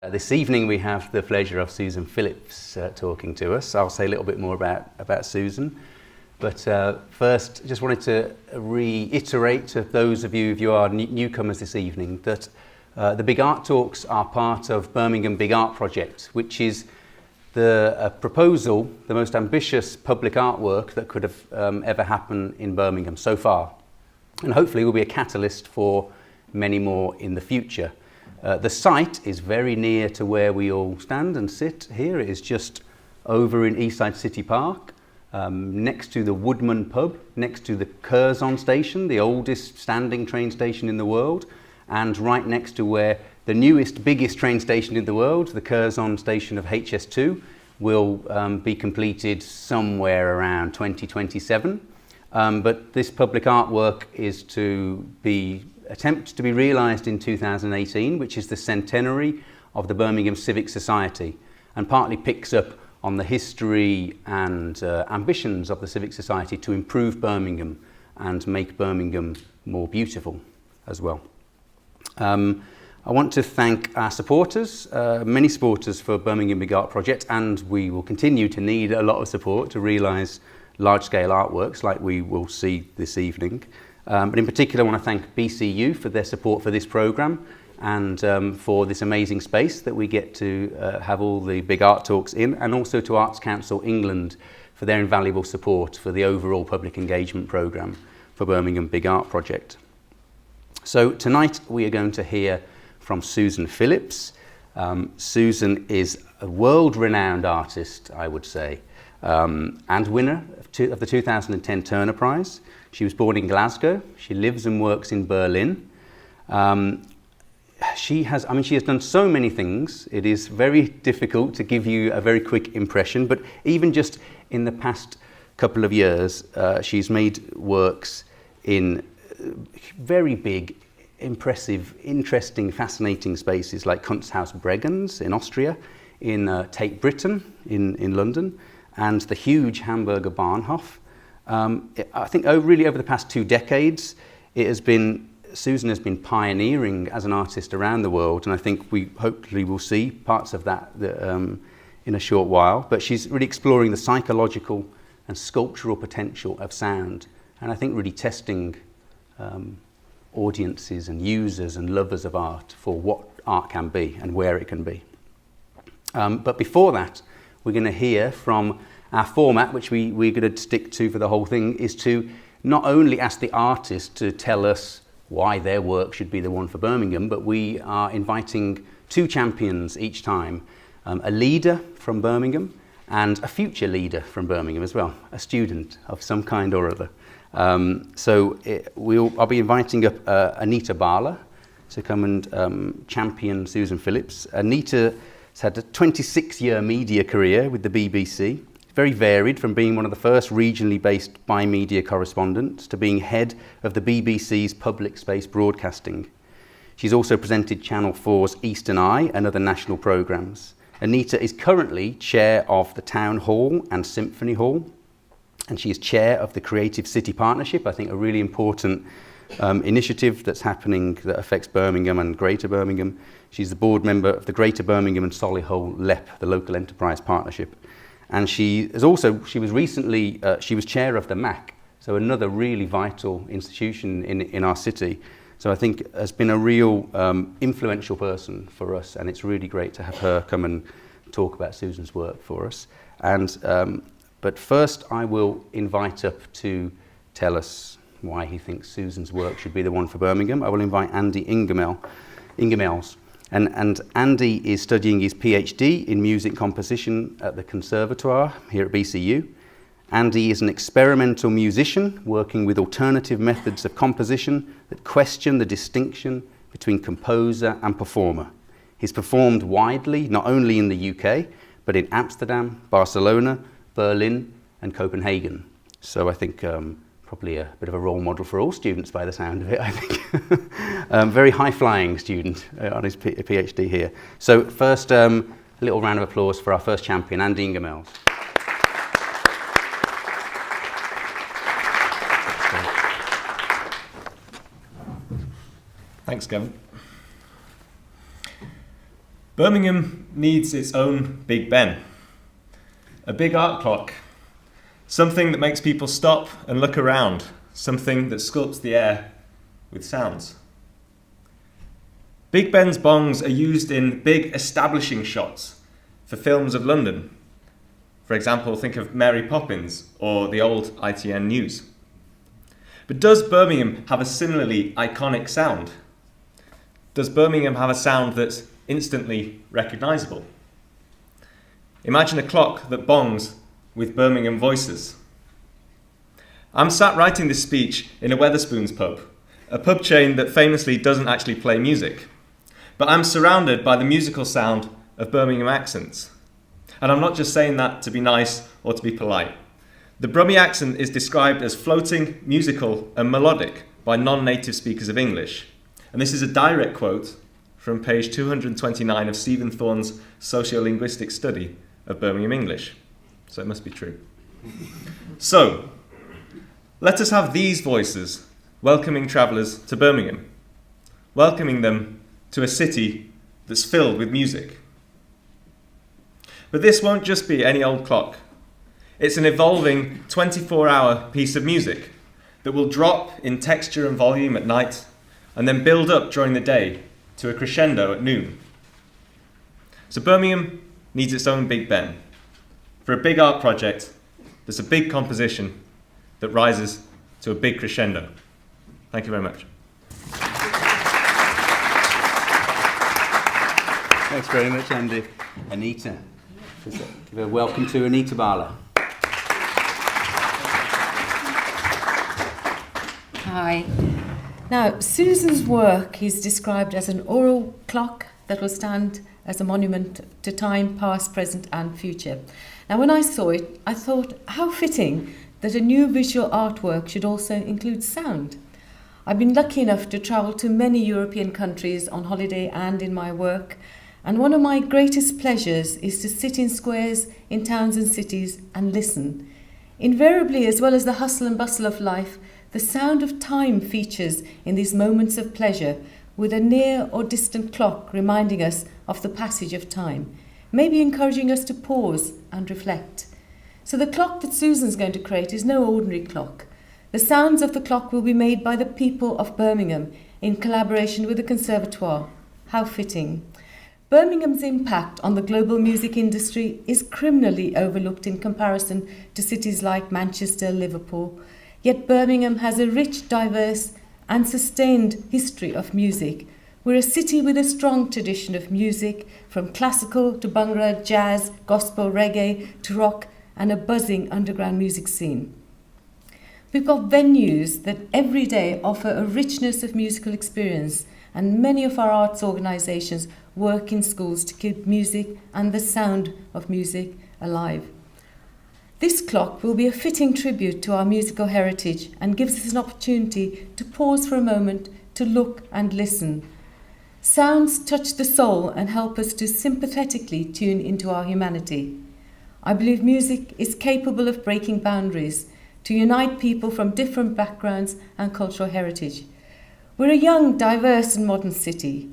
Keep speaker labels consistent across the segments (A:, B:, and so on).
A: This evening we have the pleasure of Susan Philipsz talking to us. I'll say a little bit more about Susan. But first, just wanted to reiterate to those of you, if you are newcomers this evening, that the Big Art Talks are part of Birmingham Big Art Project, which is the proposal, the most ambitious public artwork that could have ever happened in Birmingham so far. And hopefully will be a catalyst for many more in the future. The site is very near to where we all stand and sit here. It is just over in Eastside City Park, next to the Woodman pub, next to the Curzon station, the oldest standing train station in the world, and right next to where the newest, biggest train station in the world, the Curzon station of HS2, will be completed somewhere around 2027. But this public artwork is to be attempt to be realised in 2018, which is the centenary of the Birmingham Civic Society, and partly picks up on the history and ambitions of the Civic Society to improve Birmingham and make Birmingham more beautiful as well. I want to thank our supporters, many supporters for Birmingham Big Art Project, and we will continue to need a lot of support to realise large-scale artworks like we will see this evening. But in particular, I want to thank BCU for their support for this programme and for this amazing space that we get to have all the Big Art Talks in, and also to Arts Council England for their invaluable support for the overall public engagement programme for Birmingham Big Art Project. So tonight we are going to hear from Susan Philipsz. Susan is a world-renowned artist, I would say, and winner of the 2010 Turner Prize. She was born in Glasgow. She lives and works in Berlin. She has done so many things. It is very difficult to give you a very quick impression, but even just in the past couple of years, she's made works in very big, impressive, interesting, fascinating spaces like Kunsthaus Bregenz in Austria, in Tate Britain in London, and the huge Hamburger Bahnhof. I think really over the past 2 decades, Susan has been pioneering as an artist around the world, and I think we hopefully will see parts of that in a short while. But she's really exploring the psychological and sculptural potential of sound, and I think really testing audiences and users and lovers of art for what art can be and where it can be. But before that, we're going to hear from our format, which we're going to stick to for the whole thing, is to not only ask the artist to tell us why their work should be the one for Birmingham, but we are inviting 2 champions each time, a leader from Birmingham and a future leader from Birmingham as well, a student of some kind or other. I'll be inviting up Anita Barla to come and champion Susan Philipsz. Anita has had a 26-year media career with the BBC, very varied, from being one of the first regionally based bi-media correspondents to being head of the BBC's public space broadcasting. She's also presented Channel 4's Eastern Eye and other national programmes. Anita is currently chair of the Town Hall and Symphony Hall, and she is chair of the Creative City Partnership, I think a really important initiative that's happening that affects Birmingham and Greater Birmingham. She's the board member of the Greater Birmingham and Solihull LEP, the Local Enterprise Partnership. And she was chair of the MAC, so another really vital institution in our city. So I think has been a real influential person for us, and it's really great to have her come and talk about Susan's work for us. And but first I will invite up to tell us why he thinks Susan's work should be the one for Birmingham. I will invite Andy Ingemels. And Andy is studying his PhD in music composition at the Conservatoire here at BCU. Andy is an experimental musician working with alternative methods of composition that question the distinction between composer and performer. He's performed widely, not only in the UK, but in Amsterdam, Barcelona, Berlin, and Copenhagen. So I think probably a bit of a role model for all students by the sound of it, I think. Very high-flying student on his PhD here. So first, a little round of applause for our first champion, Andy Ingemels.
B: Thanks, Gavin. Birmingham needs its own Big Ben, a big art clock, something that makes people stop and look around, something that sculpts the air with sounds. Big Ben's bongs are used in big establishing shots for films of London. For example, think of Mary Poppins or the old ITN News. But does Birmingham have a similarly iconic sound? Does Birmingham have a sound that's instantly recognisable? Imagine a clock that bongs with Birmingham voices. I'm sat writing this speech in a Wetherspoons pub, a pub chain that famously doesn't actually play music. But I'm surrounded by the musical sound of Birmingham accents. And I'm not just saying that to be nice or to be polite. The Brummie accent is described as floating, musical and melodic by non-native speakers of English. And this is a direct quote from page 229 of Stephen Thorne's sociolinguistic study of Birmingham English. So it must be true. So, let us have these voices welcoming travellers to Birmingham, welcoming them to a city that's filled with music. But this won't just be any old clock. It's an evolving 24-hour piece of music that will drop in texture and volume at night and then build up during the day to a crescendo at noon. So Birmingham needs its own Big Ben for a big art project that's a big composition that rises to a big crescendo. Thank you very much.
A: Thanks very much, Andy. Anita. Give a welcome to Anita Bala.
C: Hi. Now, Susan's work is described as an oral clock that will stand as a monument to time, past, present and future. Now, when I saw it, I thought, how fitting that a new visual artwork should also include sound. I've been lucky enough to travel to many European countries on holiday and in my work, and one of my greatest pleasures is to sit in squares in towns and cities and listen. Invariably, as well as the hustle and bustle of life, the sound of time features in these moments of pleasure, with a near or distant clock reminding us of the passage of time, maybe encouraging us to pause and reflect. So the clock that Susan's going to create is no ordinary clock. The sounds of the clock will be made by the people of Birmingham in collaboration with the Conservatoire. How fitting. Birmingham's impact on the global music industry is criminally overlooked in comparison to cities like Manchester, Liverpool. Yet Birmingham has a rich, diverse and sustained history of music. We're a city with a strong tradition of music, from classical to bhangra, jazz, gospel, reggae to rock, and a buzzing underground music scene. We've got venues that every day offer a richness of musical experience, and many of our arts organisations work in schools to keep music and the sound of music alive. This clock will be a fitting tribute to our musical heritage and gives us an opportunity to pause for a moment, to look and listen. Sounds touch the soul and help us to sympathetically tune into our humanity. I believe music is capable of breaking boundaries to unite people from different backgrounds and cultural heritage. We're a young, diverse and modern city.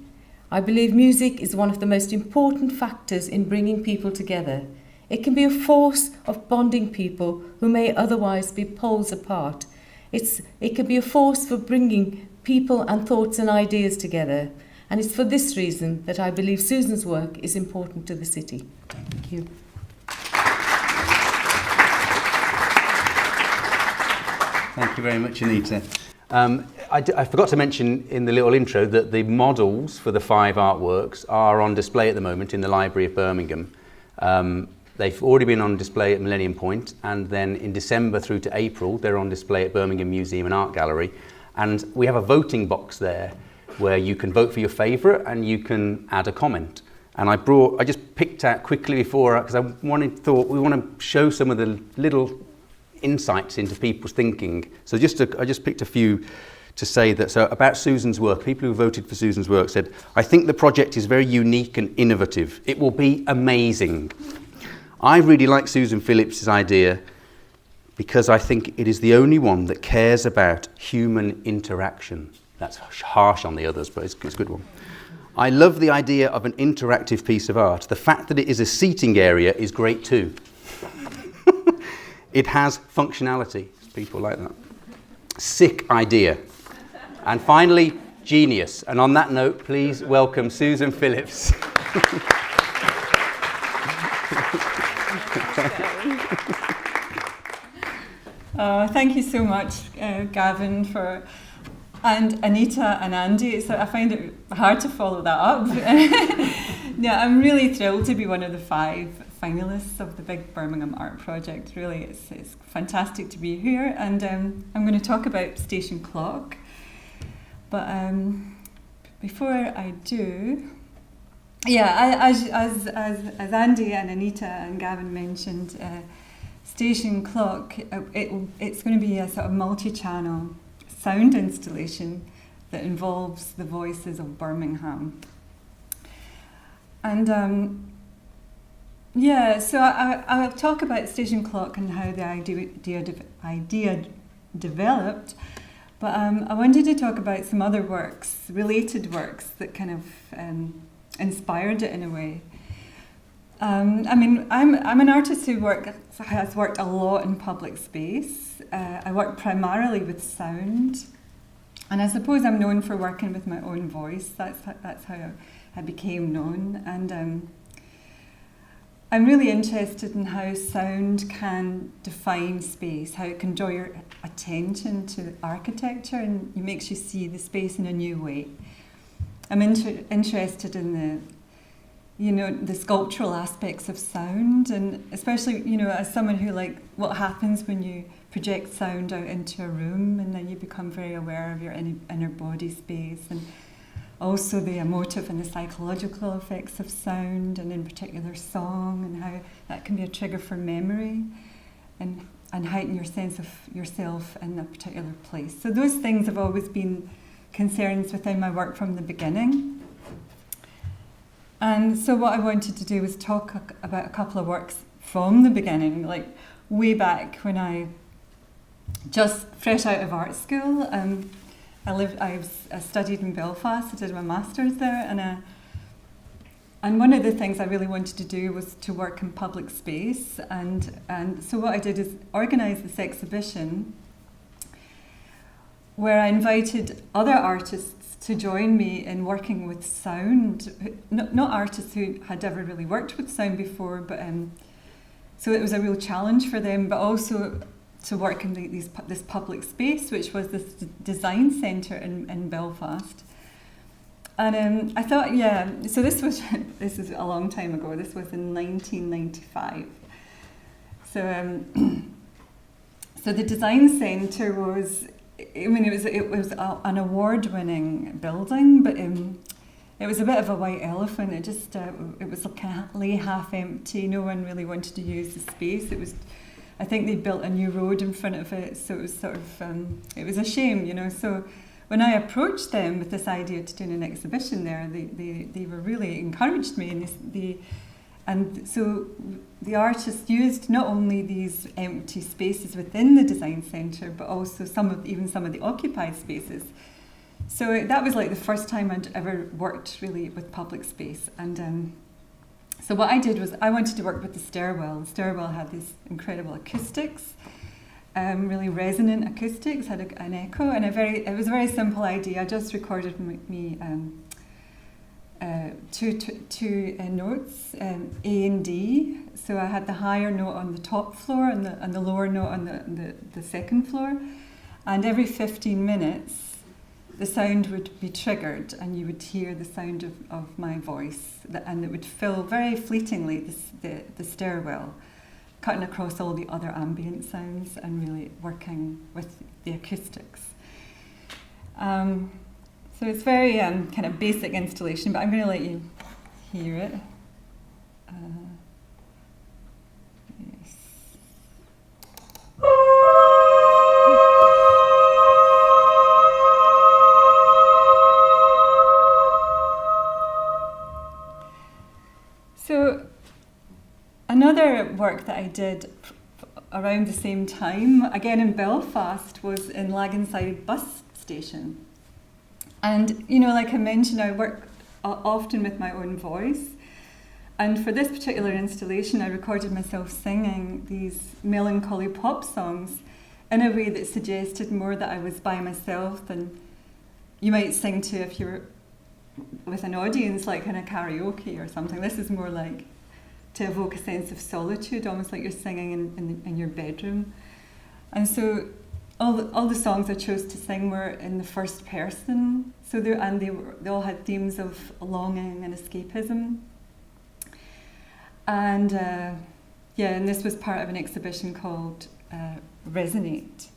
C: I believe music is one of the most important factors in bringing people together. It can be a force of bonding people who may otherwise be poles apart. It can be a force for bringing people and thoughts and ideas together. And it's for this reason that I believe Susan's work is important to the city. Thank you.
A: Thank you very much, Anita. I forgot to mention in the little intro that the models for the 5 artworks are on display at the moment in the Library of Birmingham. They've already been on display at Millennium Point, and then in December through to April they're on display at Birmingham Museum and Art Gallery. And we have a voting box there where you can vote for your favourite and you can add a comment. And I just picked out quickly before, because thought we want to show some of the little insights into people's thinking. So I just picked a few to say that. So about Susan's work, people who voted for Susan's work said, "I think the project is very unique and innovative. It will be amazing. I really like Susan Philipsz' idea because I think it is the only one that cares about human interaction." That's harsh on the others, but it's a good one. I love the idea of an interactive piece of art. The fact that it is a seating area is great too. It has functionality. People like that. Sick idea. And finally, genius. And on that note, please welcome Susan Philipsz.
D: Thank you so much, Gavin, and Anita and Andy. So I find it hard to follow that up. Yeah, I'm really thrilled to be one of the 5 finalists of the big Birmingham Art Project. Really, it's fantastic to be here, and I'm going to talk about Station Clock. But before I do, yeah, as Andy and Anita and Gavin mentioned, Station Clock, it's going to be a sort of multi-channel sound installation that involves the voices of Birmingham. And yeah, so I'll talk about Station Clock and how the idea developed, but I wanted to talk about some other works, related works, that kind of inspired it in a way. I mean, I'm an artist who has worked a lot in public space. I work primarily with sound, and I suppose I'm known for working with my own voice. That's how I became known, and I'm really interested in how sound can define space, how it can draw your attention to architecture, and it makes you see the space in a new way. I'm interested in the sculptural aspects of sound, and especially, as someone who what happens when you project sound out into a room and then you become very aware of your inner body space, and also the emotive and the psychological effects of sound, and in particular song, and how that can be a trigger for memory and heighten your sense of yourself in a particular place. So those things have always been concerns within my work from the beginning. And so what I wanted to do was talk about a couple of works from the beginning, like way back when I just fresh out of art school. I studied in Belfast. I did my master's there, and one of the things I really wanted to do was to work in public space. And so what I did is organise this exhibition where I invited other artists to join me in working with sound, not artists who had ever really worked with sound before, but so it was a real challenge for them, but also to work in this public space, which was this design centre in Belfast. And I thought, so this is a long time ago. This was in 1995. So so the design centre was, it was an award-winning building, but it was a bit of a white elephant. It just it was kind of lay half empty. No one really wanted to use the space. I think they built a new road in front of it, so it was sort of it was a shame, So when I approached them with this idea to do an exhibition there, they were really encouraged me, and so the artists used not only these empty spaces within the design centre, but also some of the occupied spaces. So that was like the first time I'd ever worked really with public space. And so what I did was I wanted to work with the stairwell. The stairwell had these incredible acoustics, really resonant acoustics, had an echo, and it was a very simple idea. I just recorded me two notes, A and D. So I had the higher note on the top floor and the lower note on the second floor. And every 15 minutes, the sound would be triggered and you would hear the sound of my voice, and it would fill very fleetingly the stairwell, cutting across all the other ambient sounds and really working with the acoustics. So it's very kind of basic installation, but I'm going to let you hear it. Yes. So another work that I did around the same time, again in Belfast, was in Laganside bus station. And, like I mentioned, I work often with my own voice. And for this particular installation, I recorded myself singing these melancholy pop songs in a way that suggested more that I was by myself than you might sing to if you're with an audience, like in a karaoke or something. This is more like to evoke a sense of solitude, almost like you're singing in your bedroom. And so all the songs I chose to sing were in the first person. So they all had themes of longing and escapism. And and this was part of an exhibition called Resonate.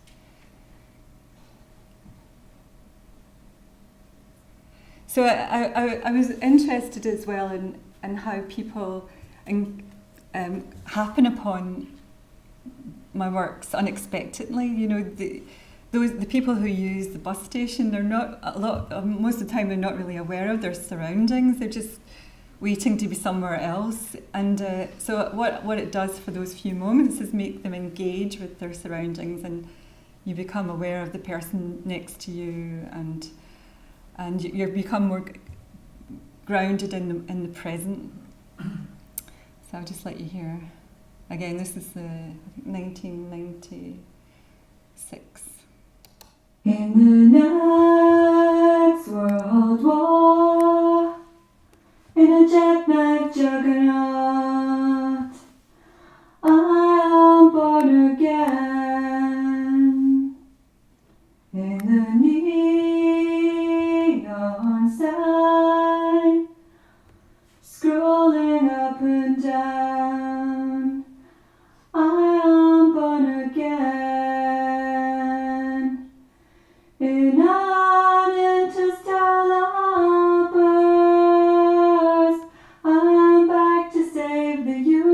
D: So I was interested as well in how people happen upon my works unexpectedly. You know, the people who use the bus station, they're not most of the time they're not really aware of their surroundings. They're just waiting to be somewhere else. And so what it does for those few moments is make them engage with their surroundings, and you become aware of the person next to you, and you become more grounded in the present. So I'll just let you hear. Again, this is 1996. In the next world war, in a jackknife juggernaut, I am born again. In the neon sign, scrolling up and down, I am born again. In an interstellar burst, I'm back to save the universe.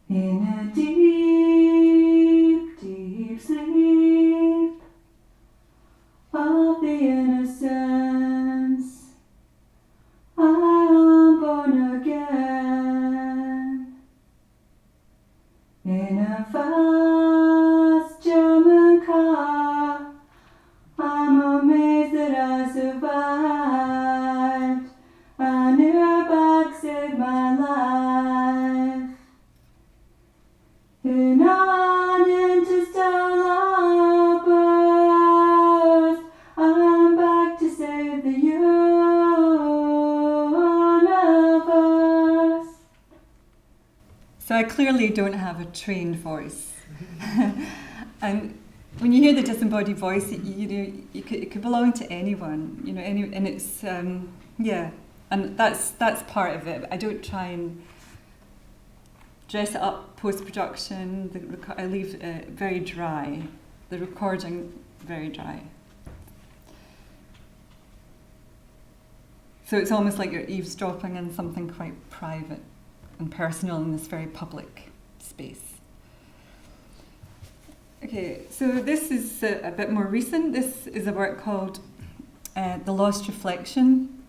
D: In a deep, deep sleep of the innocence, I am born again. In a fast German car, I'm amazed that I survived. An airbag saved my life. In an interstellar burst, I'm back to save the universe. So I clearly don't have a trained voice. And when you hear the disembodied voice, it could belong to anyone, and it's and that's part of it. I don't try and dress it up post-production. I leave it very dry, the recording very dry. So it's almost like you're eavesdropping on something quite private and personal in this very public space. Okay, so this is a bit more recent. This is a work called The Lost Reflection,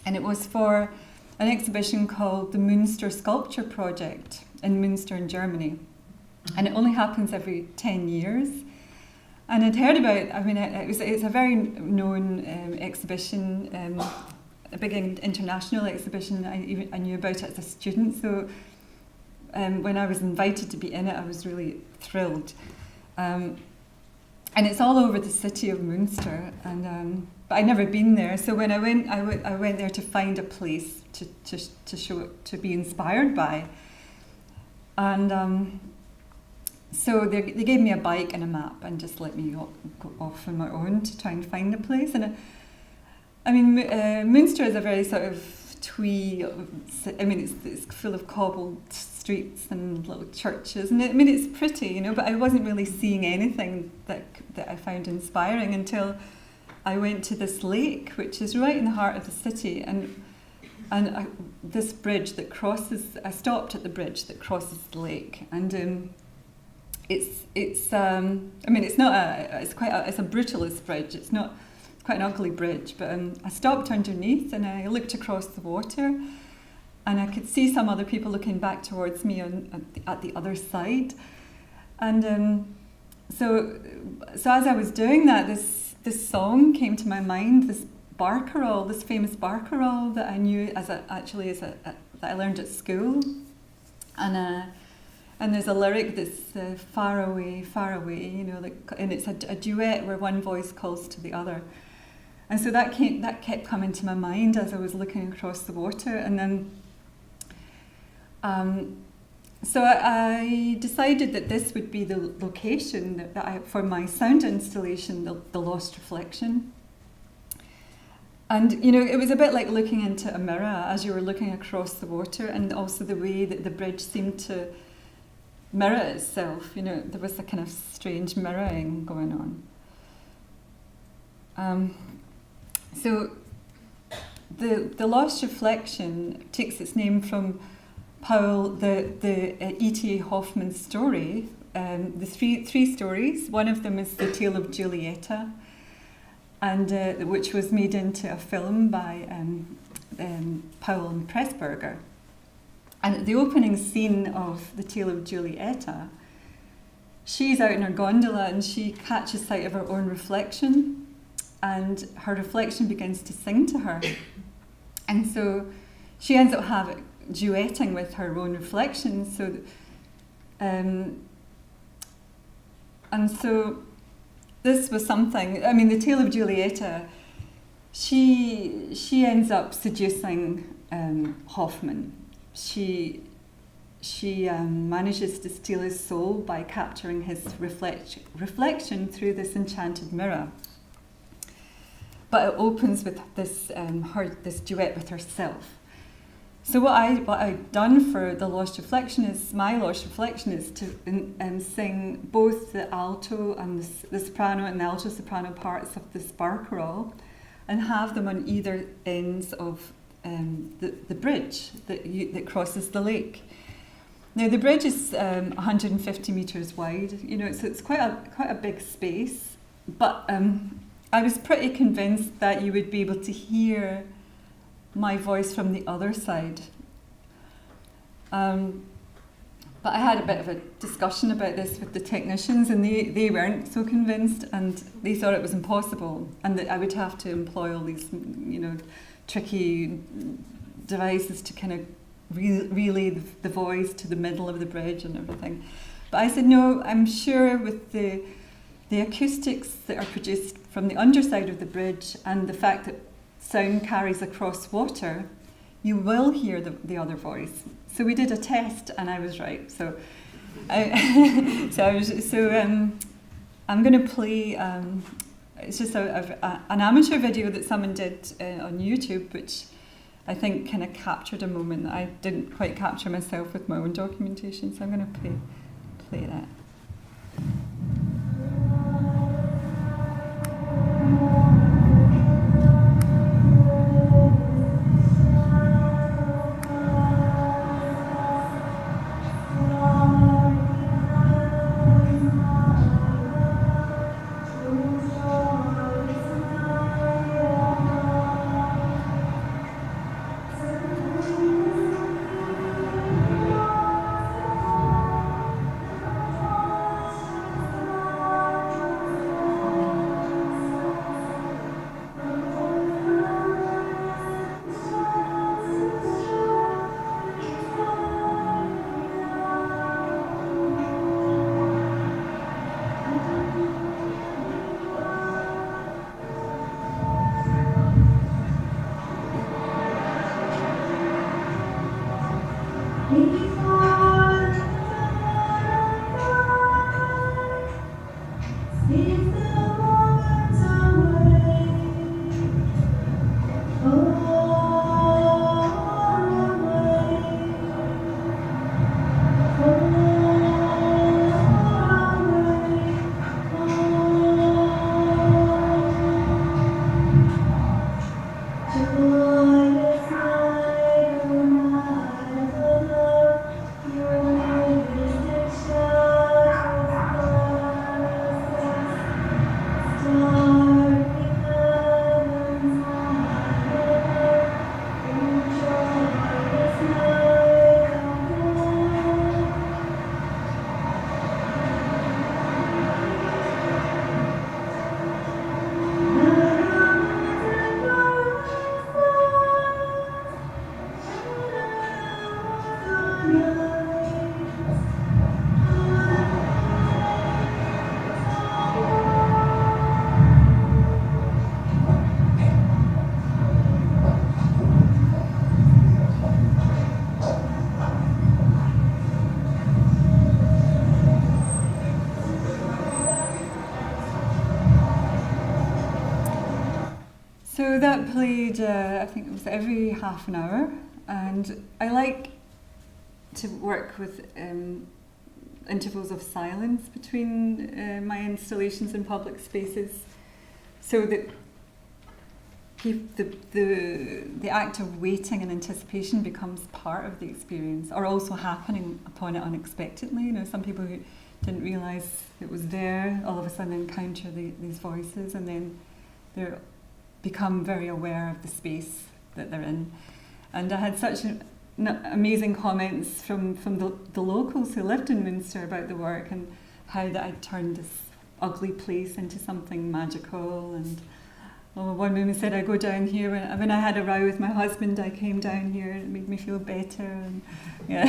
D: and it was for an exhibition called the Münster Sculpture Project in Münster in Germany. And it only happens every 10 years. And I'd heard about it, it's a very known exhibition, a big international exhibition. I knew about it as a student, so when I was invited to be in it, I was really thrilled. And it's all over the city of Münster, but I'd never been there. So when I went there to find a place to show it, to be inspired by. And so they gave me a bike and a map and just let me go off on my own to try and find a place. And Münster is a very sort of twee. It's full of cobbled streets and little churches, and it's pretty, but I wasn't really seeing anything that I found inspiring until I went to this lake, which is right in the heart of the city, and this bridge that crosses. I stopped at the bridge that crosses the lake, and it's a brutalist bridge. It's quite an ugly bridge, but I stopped underneath and I looked across the water. And I could see some other people looking back towards me at the other side. And so as I was doing that, this song came to my mind, this barcarolle, this famous barcarolle that I knew that I learned at school, and there's a lyric that's far away, you know, like, and it's a duet where one voice calls to the other, and so that kept coming to my mind as I was looking across the water, and then. So I decided that this would be the location for my sound installation, the Lost Reflection. And, you know, it was a bit like looking into a mirror as you were looking across the water, and also the way that the bridge seemed to mirror itself. You know, there was a kind of strange mirroring going on. So the Lost Reflection takes its name from Powell, the E.T.A. Hoffman story, the three stories. One of them is the Tale of Julieta, and which was made into a film by Powell and Pressburger. And the opening scene of the Tale of Julieta, she's out in her gondola and she catches sight of her own reflection, and her reflection begins to sing to her, and so she ends up duetting with her own reflections. So, and so this was something. I mean, the Tale of Julieta. She ends up seducing Hoffman. She manages to steal his soul by capturing his reflection through this enchanted mirror. But it opens with this this duet with herself. So what I've done for the Lost Reflection is, my Lost Reflection is to sing both the alto and the soprano and the alto soprano parts of this barcarolle, and have them on either ends of the bridge that crosses the lake. Now the bridge is 150 meters wide, you know, so it's quite a big space. But I was pretty convinced that you would be able to hear my voice from the other side. But I had a bit of a discussion about this with the technicians, and they weren't so convinced, and they thought it was impossible, and that I would have to employ all these, you know, tricky devices to kind of relay the voice to the middle of the bridge and everything. But I said, no, I'm sure with the acoustics that are produced from the underside of the bridge and the fact that sound carries across water, you will hear the other voice. So we did a test, and I was right. So, I'm going to play. It's just an amateur video that someone did on YouTube, which I think kind of captured a moment that I didn't quite capture myself with my own documentation. So I'm going to play that. So that played, I think it was every half an hour, and I like to work with intervals of silence between my installations in public spaces, so that the act of waiting and anticipation becomes part of the experience, or also happening upon it unexpectedly. You know, some people who didn't realise it was there all of a sudden encounter these voices, and then they become very aware of the space that they're in. And I had such amazing comments from the locals who lived in Munster about the work, and how that I'd turned this ugly place into something magical. And one woman said, I go down here, when I had a row with my husband, I came down here, it made me feel better, and yeah,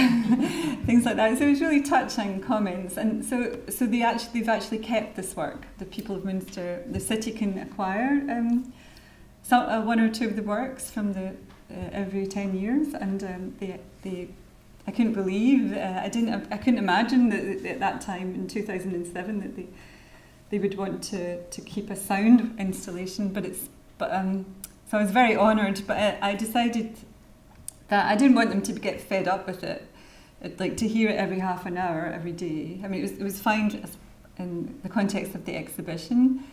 D: things like that. So it was really touching comments. And so they've actually kept this work. The people of Munster, the city can acquire one or two of the works from the every 10 years, and I couldn't believe, I couldn't imagine that at that time in 2007 that they would want to keep a sound installation, so I was very honoured. But I decided that I didn't want them to get fed up with it, like to hear it every half an hour every day. I mean, it was fine in the context of the exhibition.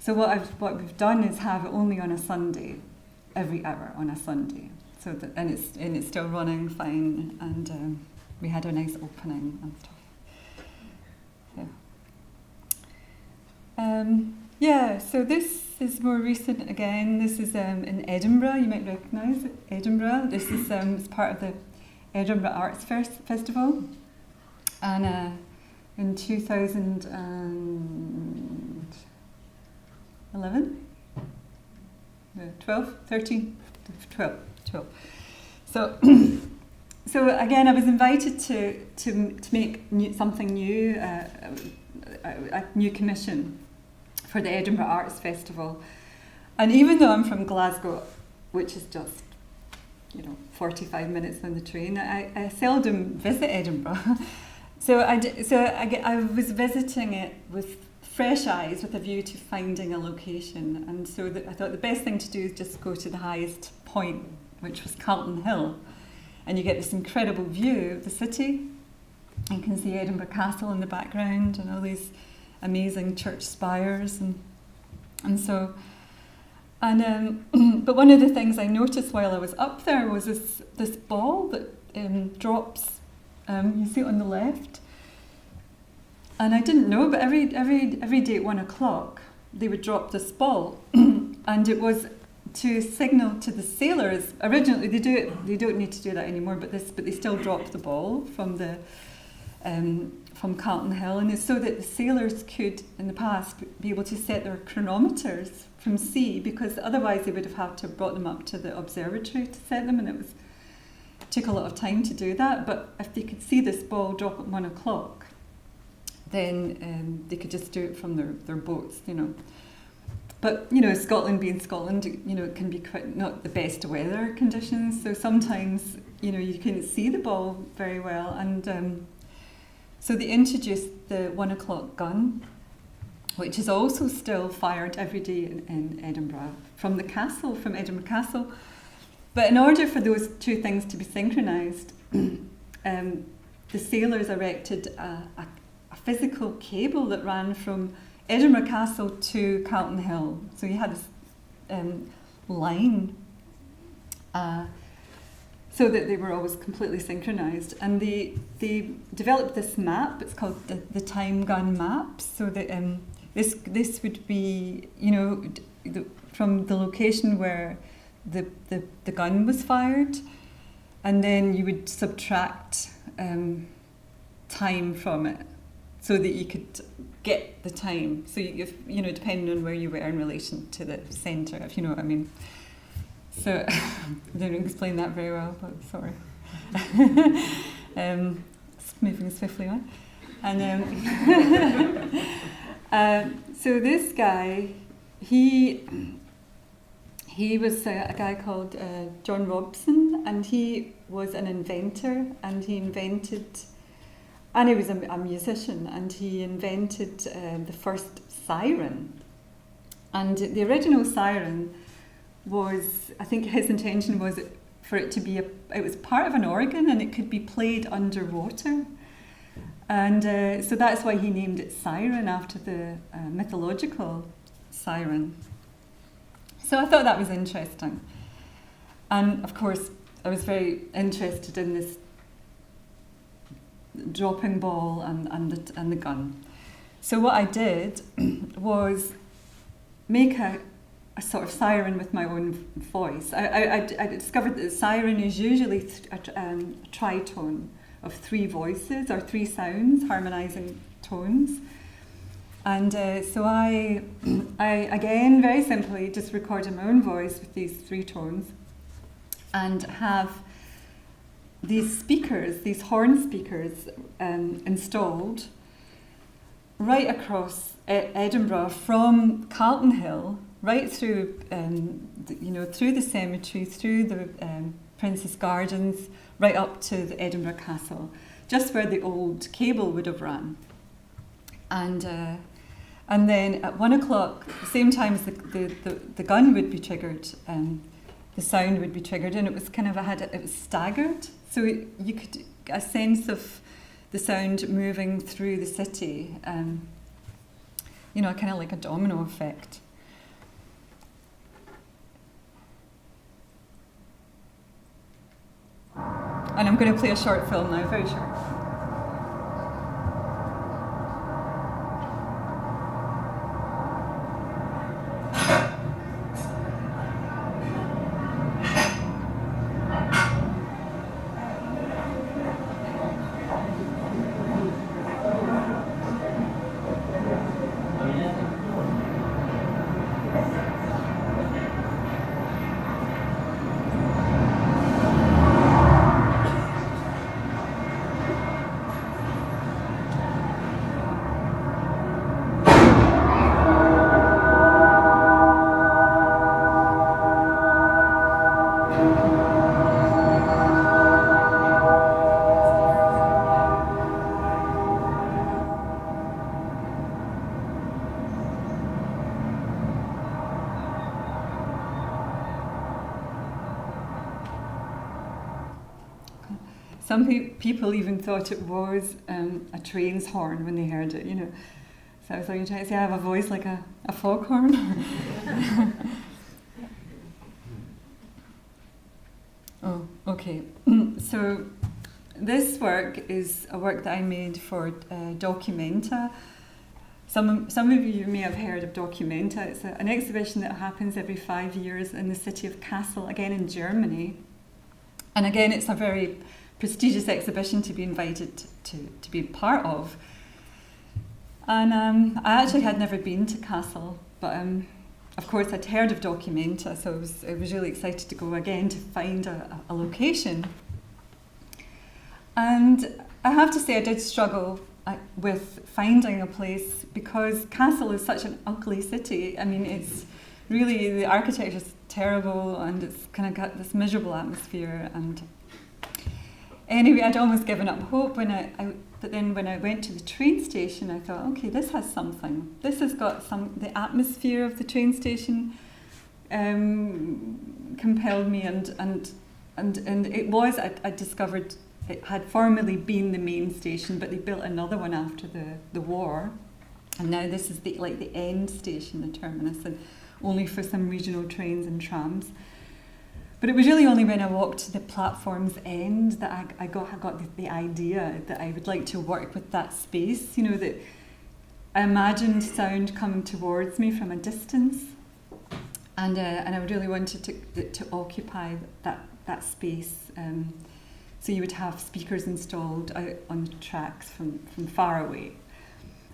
D: So what we've done is have it only on a Sunday, every hour on a Sunday. So and it's still running fine, and we had a nice opening and stuff. So this is more recent again. This is in Edinburgh. You might recognise Edinburgh. This is it's part of the Edinburgh Arts Festival, and in 2011, 12, 13, 12. So again, I was invited to make something new, a new commission for the Edinburgh Arts Festival. And even though I'm from Glasgow, which is just 45 minutes on the train, I seldom visit Edinburgh. So I was visiting it with fresh eyes, with a view to finding a location. And so I thought the best thing to do is just go to the highest point, which was Carlton Hill. And you get this incredible view of the city. You can see Edinburgh Castle in the background and all these amazing church spires, but one of the things I noticed while I was up there was this ball that drops. You see it on the left, and I didn't know, but every day at 1 o'clock they would drop this ball, and it was to signal to the sailors. Originally, they do it. They don't need to do that anymore, but they still drop the ball from the. From Carlton Hill, and it's so that the sailors could, in the past, be able to set their chronometers from sea, because otherwise they would have had to have brought them up to the observatory to set them, and it took a lot of time to do that. But if they could see this ball drop at 1 o'clock, then they could just do it from their boats, But Scotland being Scotland, it can be quite not the best weather conditions, so sometimes you couldn't see the ball very well, and so they introduced the 1 o'clock gun, which is also still fired every day in Edinburgh from Edinburgh Castle. But in order for those two things to be synchronised, the sailors erected a physical cable that ran from Edinburgh Castle to Carlton Hill. So you had this line so that they were always completely synchronised. And they developed this map. It's called the time gun map. So that this would be from the location where the gun was fired, and then you would subtract time from it, so that you could get the time. So depending on where you were in relation to the centre, if you know what I mean. So I didn't explain that very well, but sorry. Moving swiftly on. And so this guy, he was a guy called John Robson, and he was an inventor, and he was a musician, and he invented the first siren. And the original siren was, I think his intention was for it to be, it was part of an organ and it could be played underwater. And so that's why he named it Siren, after the mythological siren. So I thought that was interesting. And of course, I was very interested in this dropping ball and the gun. So what I did was make a sort of siren with my own voice. I discovered that the siren is usually a tritone of 3 voices or 3 sounds, harmonising tones. And so I again, very simply, just recorded my own voice with these 3 tones and have these speakers, these horn speakers, installed right across Edinburgh, from Carlton Hill right through, through the cemetery, through the Princess Gardens, right up to the Edinburgh Castle, just where the old cable would have run. And then at 1 o'clock, the same time as the gun would be triggered, the sound would be triggered, and it was kind of it was staggered, so you could a sense of the sound moving through the city, kind of like a domino effect. And I'm going to play a short film now, very short. Some people even thought it was a train's horn when they heard it, So I was like, trying to say I have a voice like a foghorn. Oh, okay. So this work is a work that I made for Documenta. Some of you may have heard of Documenta. It's an exhibition that happens every 5 years in the city of Kassel, again in Germany. And again, it's a very prestigious exhibition to be invited to be part of. And I actually had never been to Kassel, but of course I'd heard of Documenta, so I was really excited to go again to find a location. And I have to say I did struggle with finding a place, because Kassel is such an ugly city. I mean, it's really, the architecture is terrible and it's kind of got this miserable atmosphere. And anyway, I'd almost given up hope but then when I went to the train station, I thought, okay, this has something. This has got the atmosphere of the train station compelled me, and it was, I discovered it had formerly been the main station, but they built another one after the war, and now this is the end station, the terminus, and only for some regional trains and trams. But it was really only when I walked to the platform's end that I got the idea that I would like to work with that space, that I imagined sound coming towards me from a distance, and I really wanted to occupy that space. So you would have speakers installed out on the tracks from far away.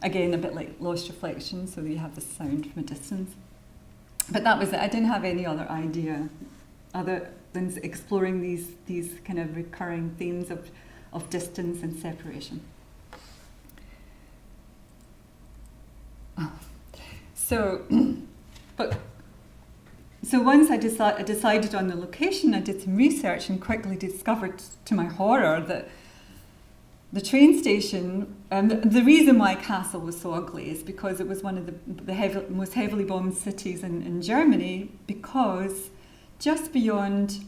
D: Again, a bit like Lost Reflection, so that you have the sound from a distance. But that was it. I didn't have any other idea other than exploring these kind of recurring themes of distance and separation. So once I decided on the location, I did some research and quickly discovered, to my horror, that the train station, the reason why Kassel was so ugly is because it was one of the most heavily bombed cities in Germany, because just beyond,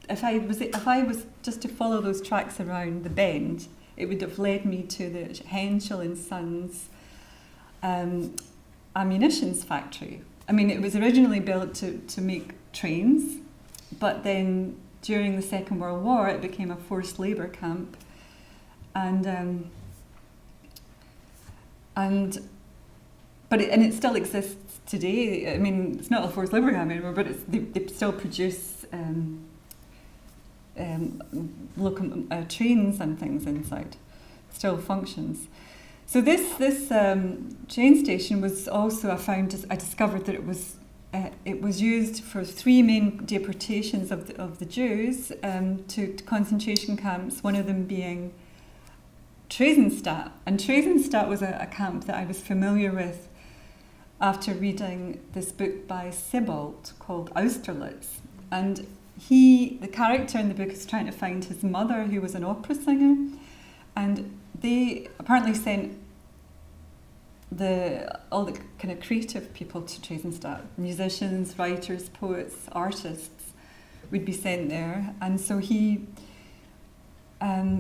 D: if I was just to follow those tracks around the bend, it would have led me to the Henschel and Sons ammunitions factory. I mean, it was originally built to make trains, but then during the Second World War it became a forced labour camp. And it still exists today. I mean, it's not a forced labour camp anymore, but they still produce trains and things inside. It still functions. So this train station was also, I discovered that it was used for 3 main deportations of the Jews to concentration camps. One of them being Theresienstadt. And Theresienstadt was a camp that I was familiar with after reading this book by Sebald called Austerlitz. And the character in the book is trying to find his mother, who was an opera singer. And they apparently sent all the kind of creative people to Theresienstadt. Musicians, writers, poets, artists would be sent there. And so he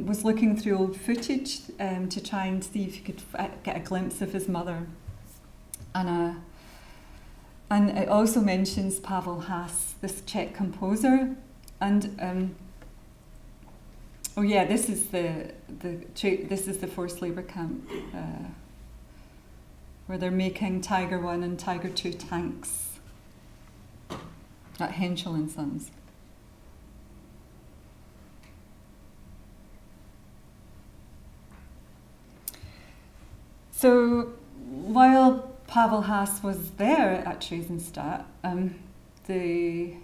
D: was looking through old footage to try and see if he could get a glimpse of his mother. And it also mentions Pavel Haas, this Czech composer. And this is the forced labour camp where they're making Tiger 1 and Tiger 2 tanks at Henschel and Sons. So while Pavel Haas was there at Theresienstadt, the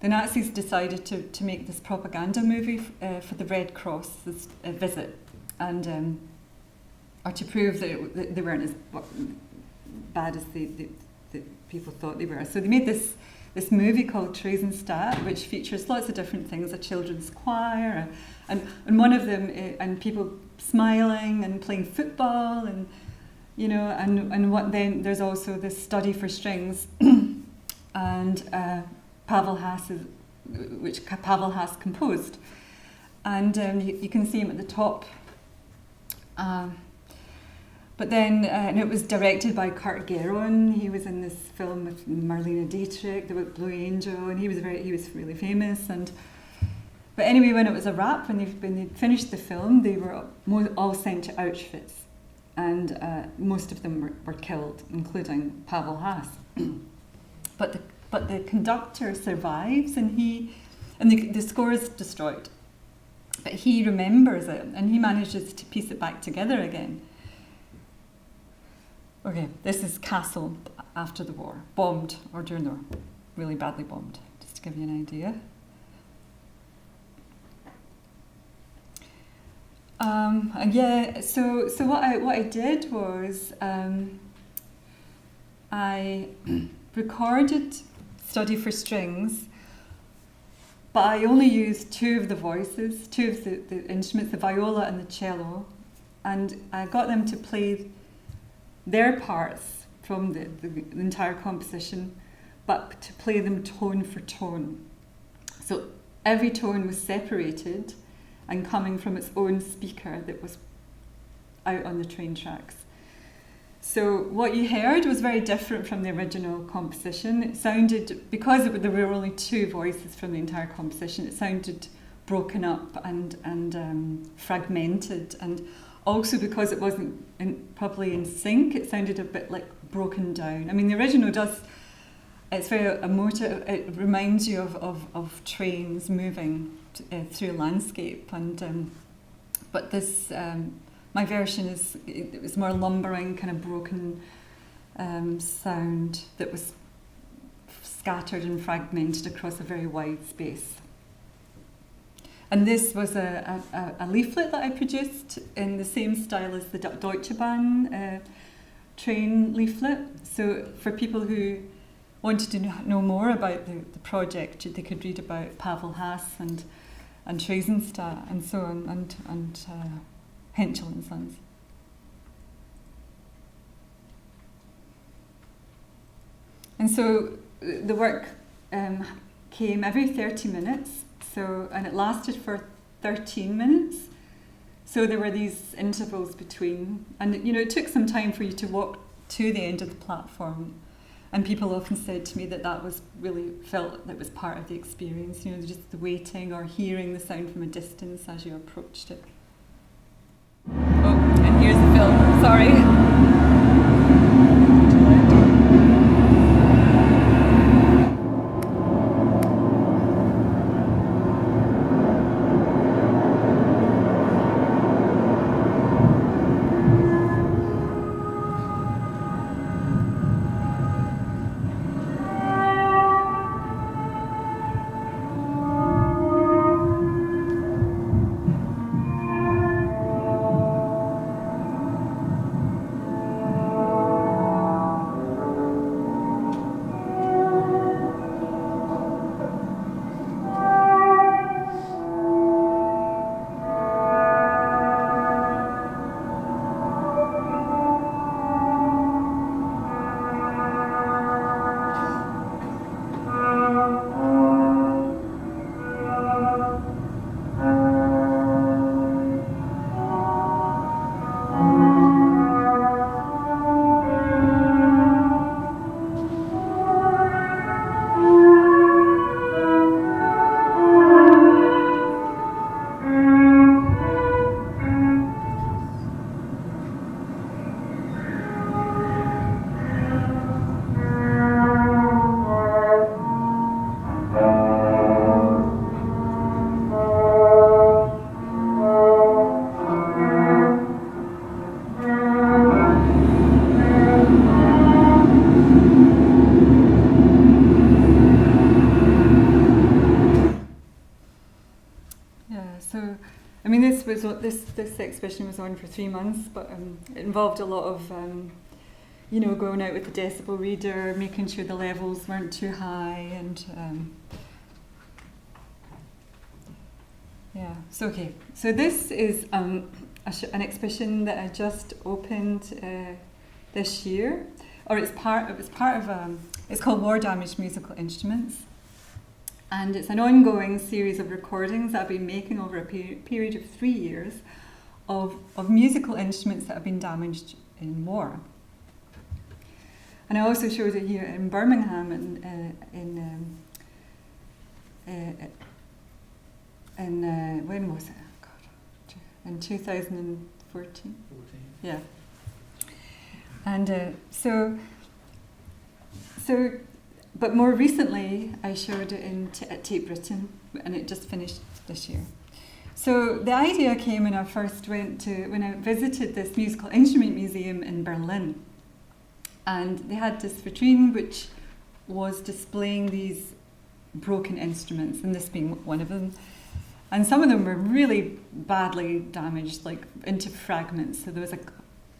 D: Nazis decided to make this propaganda movie for the Red Cross, this visit, and or to prove that they weren't as bad as the people thought they were. So they made this movie called Theresienstadt, which features lots of different things, a children's choir, and one of them, and people smiling and playing football, and what then there's also this study for strings, and Pavel Haas which Pavel Haas composed, and you can see him at the top. But then, and it was directed by Kurt Geron. He was in this film with Marlene Dietrich, the Blue Angel, and he was really famous. But anyway, when it was a wrap, when they finished the film, they were all sent to Auschwitz, and most of them were killed, including Pavel Haas. But the conductor survives, and the score is destroyed, but he remembers it, and he manages to piece it back together again. Okay, this is Kassel after the war, bombed, or during the war, really badly bombed, just to give you an idea. So what I did was I recorded Study for Strings, but I only used two of the voices, two of the instruments, the viola and the cello, and I got them to play their parts from the entire composition, but to play them tone for tone. So every tone was separated and coming from its own speaker that was out on the train tracks. So what you heard was very different from the original composition. It sounded, because there were only two voices from the entire composition, it sounded broken up and fragmented, and also because it wasn't properly in sync, it sounded a bit like broken down. I mean, the original it's very emotive. It reminds you of trains moving through landscape, but this my version it was more lumbering, kind of broken sound that was scattered and fragmented across a very wide space. And this was a leaflet that I produced in the same style as the Deutsche Bahn train leaflet. So for people who wanted to know more about the project, they could read about Pavel Haas and and Theresienstadt and so on, and Henschel and Sons. And so the work came every 30 minutes, and it lasted for 13 minutes. So there were these intervals between, and it took some time for you to walk to the end of the platform. And people often said to me that was really felt that was part of the experience, just the waiting or hearing the sound from a distance as you approached it. Oh, and here's the film, sorry. This exhibition was on for 3 months, but it involved a lot of, going out with the decibel reader, making sure the levels weren't too high, and So this is an exhibition that I just opened this year, or it was part of it's called War Damaged Musical Instruments. And it's an ongoing series of recordings that I've been making over a period of 3 years of musical instruments that have been damaged in war. And I also showed it here in Birmingham when was it? Oh God, in 2014. Yeah. And but more recently, I showed it at Tate Britain, and it just finished this year. So the idea came when I visited this musical instrument museum in Berlin. And they had this vitrine which was displaying these broken instruments, and this being one of them. And some of them were really badly damaged, like into fragments. So there was a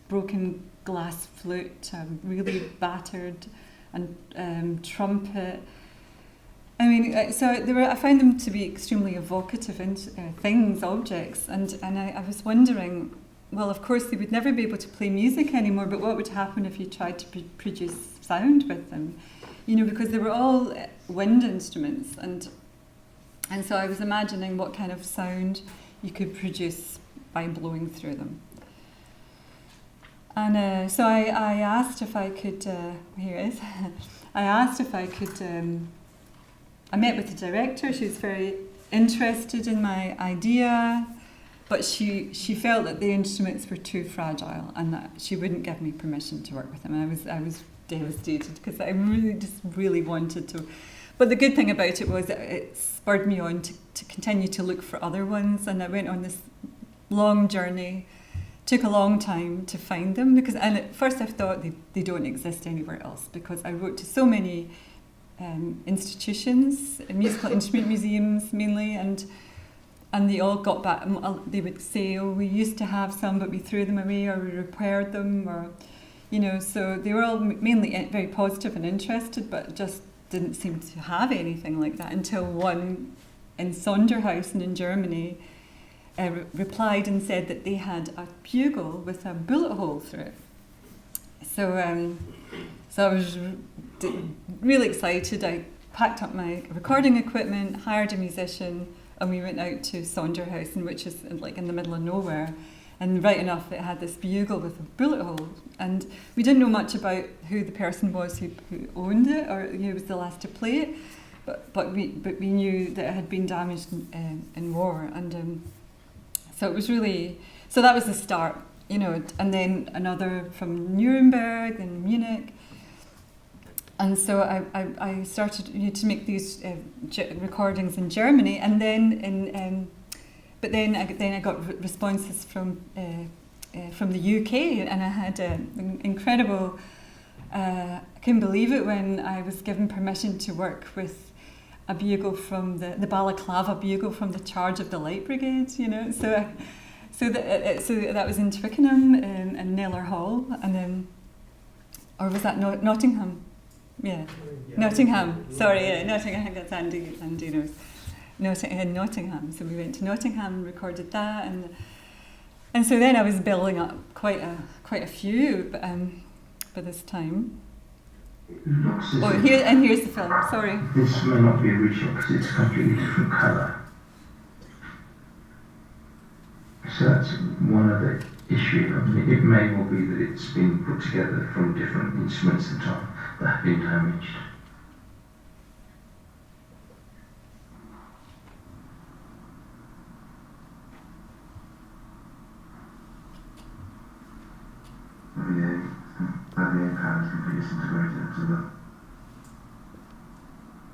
D: broken glass flute, really battered, and trumpet. I mean, I found them to be extremely evocative objects, and I was wondering, well, of course they would never be able to play music anymore, but what would happen if you tried to produce sound with them? Because they were all wind instruments, and so I was imagining what kind of sound you could produce by blowing through them. And so I asked if I could, here it is, I asked if I could, I met with the director. She was very interested in my idea, but she felt that the instruments were too fragile and that she wouldn't give me permission to work with them. And I was devastated because I really wanted to. But the good thing about it was that it spurred me on to continue to look for other ones, and I went on this long journey. Took a long time to find them, and at first I thought they don't exist anywhere else, because I wrote to so many institutions, musical instrument museums mainly, and they all got back. They would say, "Oh, we used to have some, but we threw them away, or we repaired them," or So they were all mainly very positive and interested, but just didn't seem to have anything like that until one in Sonderhausen in Germany replied and said that they had a bugle with a bullet hole through it. So I was really excited. I packed up my recording equipment, hired a musician, and we went out to Sonderhausen, which is like in the middle of nowhere. And right enough, it had this bugle with a bullet hole. And we didn't know much about who the person was who owned it or who was the last to play it. But we knew that it had been damaged in war. And so it was really, so that was the start, you know. And then another from Nuremberg and Munich. And so I started to make these recordings in Germany, and then but then I got responses from the UK, and I had an incredible. I couldn't believe it when I was given permission to work with a bugle from the balaclava bugle from the Charge of the Light Brigade, you know. So that was in Twickenham and Neller Hall, and then, or was that Nottingham? Yeah, Nottingham. Sorry, yeah, Nottingham. That's Andy knows. Nottingham. So we went to Nottingham and recorded that, and so then I was building up quite a few by this time. Here's the film. Sorry.
E: This may not be original because it's a completely different colour. So that's one of the issues. I mean, it may well be that it's been put together from different instruments that have been damaged.
F: The power is completely disintegrated into the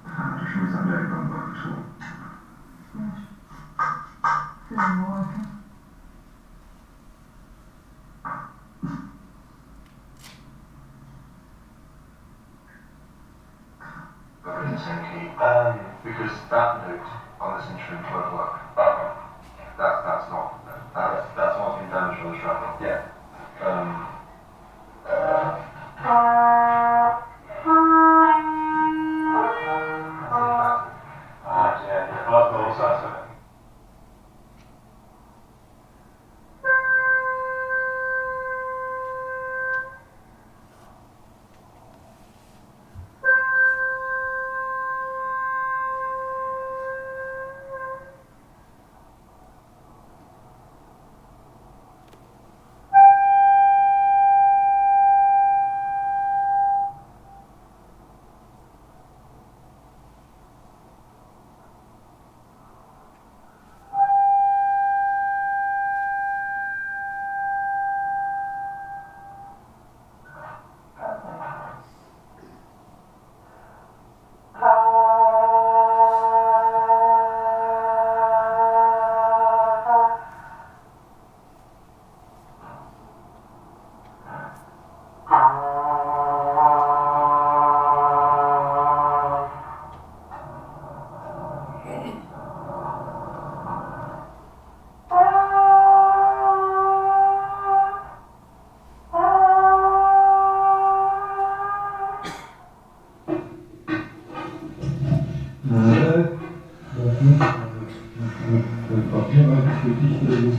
F: power, which means that no gun work at all. But in the same key, because that note on this instrument won't work. That's not been damaged on the shrapnel. Yeah.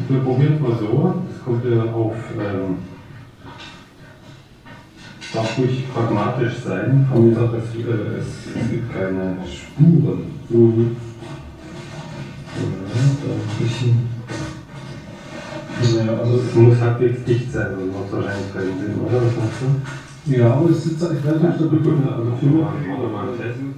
G: Wir probieren es mal so, es kommt darf ruhig pragmatisch sein, Hauptsache es gibt keine Spuren. Mhm. Ja, da ein bisschen. Ja, also es muss halbwegs dicht sein, sonst macht es wahrscheinlich keinen Sinn, oder? Was meinst du? Ja, aber es sitzt, ich weiß nicht, ob wir also für mal testen.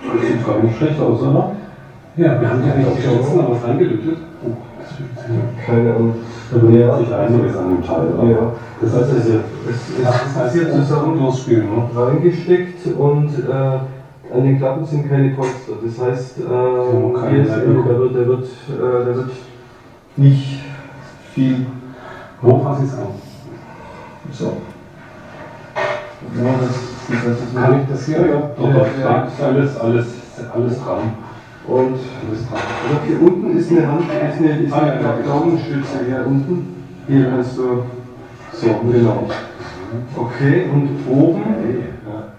E: Das sieht gar nicht schlecht aus, oder? Ja, wir haben ja nicht geschätzt, aber was reingelötet. Oh, keine Ahnung. Da bewegt sich einiges an dem Teil. Ja. Das heißt, es ist jetzt zusammen durchspielen, ne? Reingesteckt und An den Klappen sind keine Polster. Das heißt, hier ist der wird nicht viel.
G: Wo fasse ich es an?
E: So. Ja, das
G: Kann ich das hier? Ja. Ist alles dran.
E: Und also hier unten ist eine Hand, ist eine Daumenstütze hier unten. Hier kannst du. So, genau. Okay, und oben. Ja.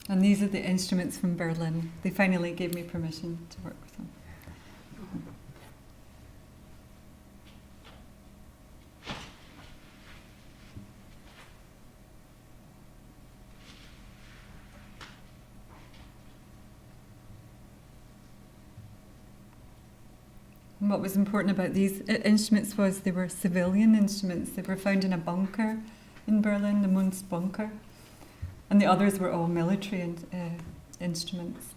D: And these are the instruments from Berlin. They finally gave me permission to work with them. And what was important about these instruments was they were civilian instruments. They were found in a bunker in Berlin, the Munz bunker. And the others were all military instruments.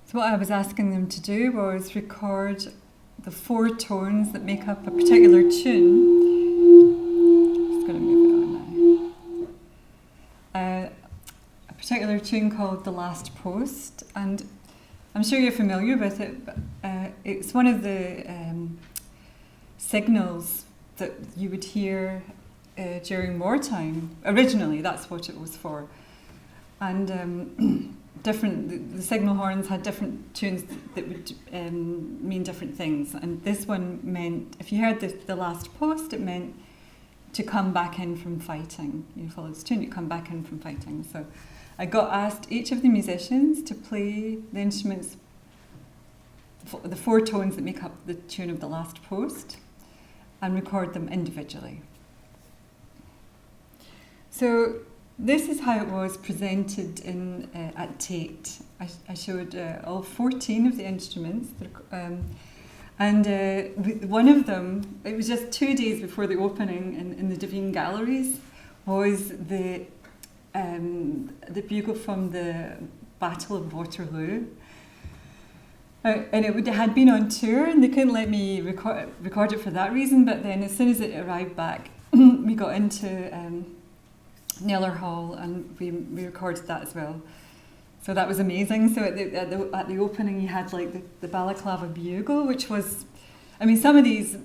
D: So what I was asking them to do was record the 4 tones that make up a particular tune. Just going to move it on now. A particular tune called The Last Post, and I'm sure you're familiar with it, but it's one of the signals that you would hear during wartime. Originally, that's what it was for. And the signal horns had different tunes that would mean different things, and this one meant, if you heard the last post, it meant to come back in from fighting. You follow this tune, you come back in from fighting. So I asked each of the musicians to play the instruments, the 4 tones that make up the tune of the last post, and record them individually. So this is how it was presented at Tate. I showed all 14 of the instruments, and one of them, it was just 2 days before the opening in the Devine Galleries, was the bugle from the Battle of Waterloo. And it had been on tour, and they couldn't let me record it for that reason, but then as soon as it arrived back, we got into Naylor Hall, and we recorded that as well. So that was amazing. So at the opening, you had like the balaclava bugle, which was, I mean, some of these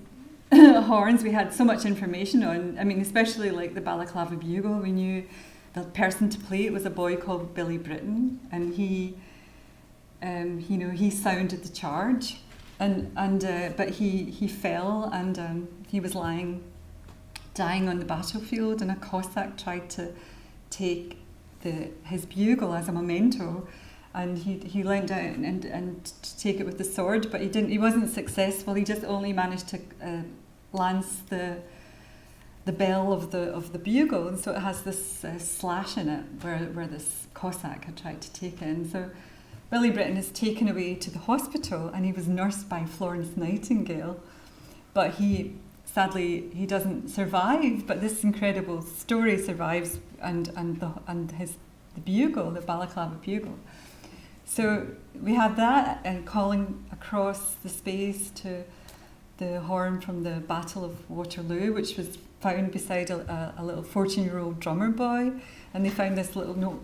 D: horns we had so much information on. I mean, especially like the balaclava bugle, we knew the person to play it was a boy called Billy Britton, and he sounded the charge, but he fell, and he was dying on the battlefield, and a Cossack tried to take his bugle as a memento, and he leant down and to take it with the sword, but he wasn't successful. He just only managed to lance the bell of the bugle, and so it has this slash in it where this Cossack had tried to take it. And so Billy Britton is taken away to the hospital, and he was nursed by Florence Nightingale, but sadly he doesn't survive. But this incredible story survives, and the bugle, the balaclava bugle. So we have that, and calling across the space to the horn from the Battle of Waterloo, which was found beside a little 14-year-old drummer boy, and they found this little note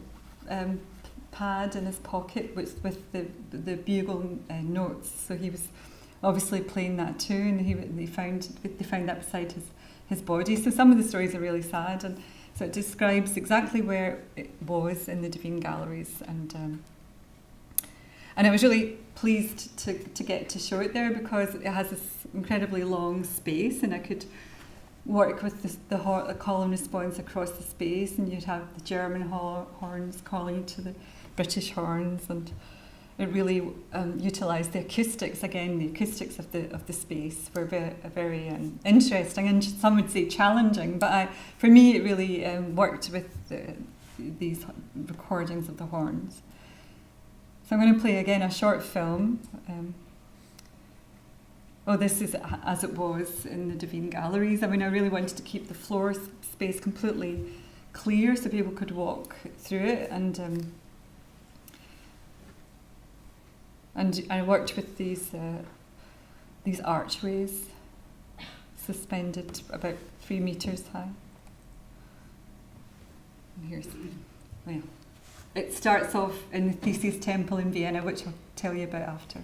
D: pad in his pocket with the bugle notes. So he was obviously playing that too, and they found that beside his body. So some of the stories are really sad, and so it describes exactly where it was in the Devine Galleries, and I was really pleased to get to show it there, because it has this incredibly long space, and I could work with the call and response across the space, and you'd have the German horns calling to the British horns, and it really utilised the acoustics again. The acoustics of the space were very interesting, and some would say challenging. But for me, it really worked with these recordings of the horns. So I'm going to play again a short film. This is as it was in the Devine Galleries. I mean, I really wanted to keep the floor space completely clear so people could walk through it, and I worked with these archways suspended about 3 meters high. And it starts off in the Theseus Temple in Vienna, which I'll tell you about after.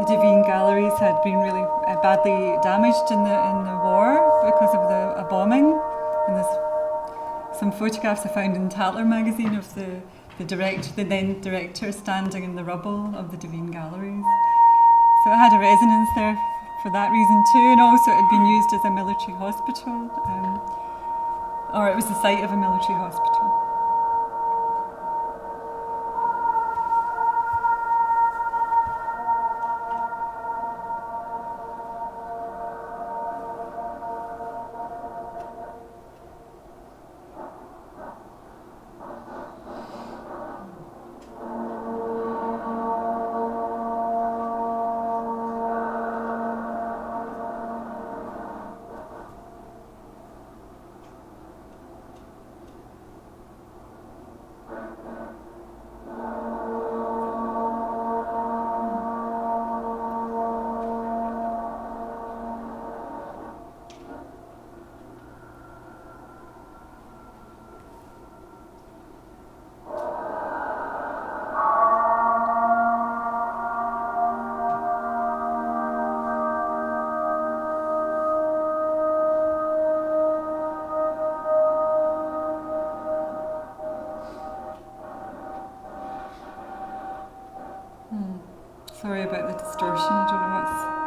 D: Devine galleries had been really badly damaged in the war because of a bombing. And there's some photographs I found in Tatler magazine of the then director standing in the rubble of the Devine galleries. So it had a resonance there for that reason too, and also it had been used as a military hospital, or it was the site of a military hospital. Sorry about the distortion, I don't know what's...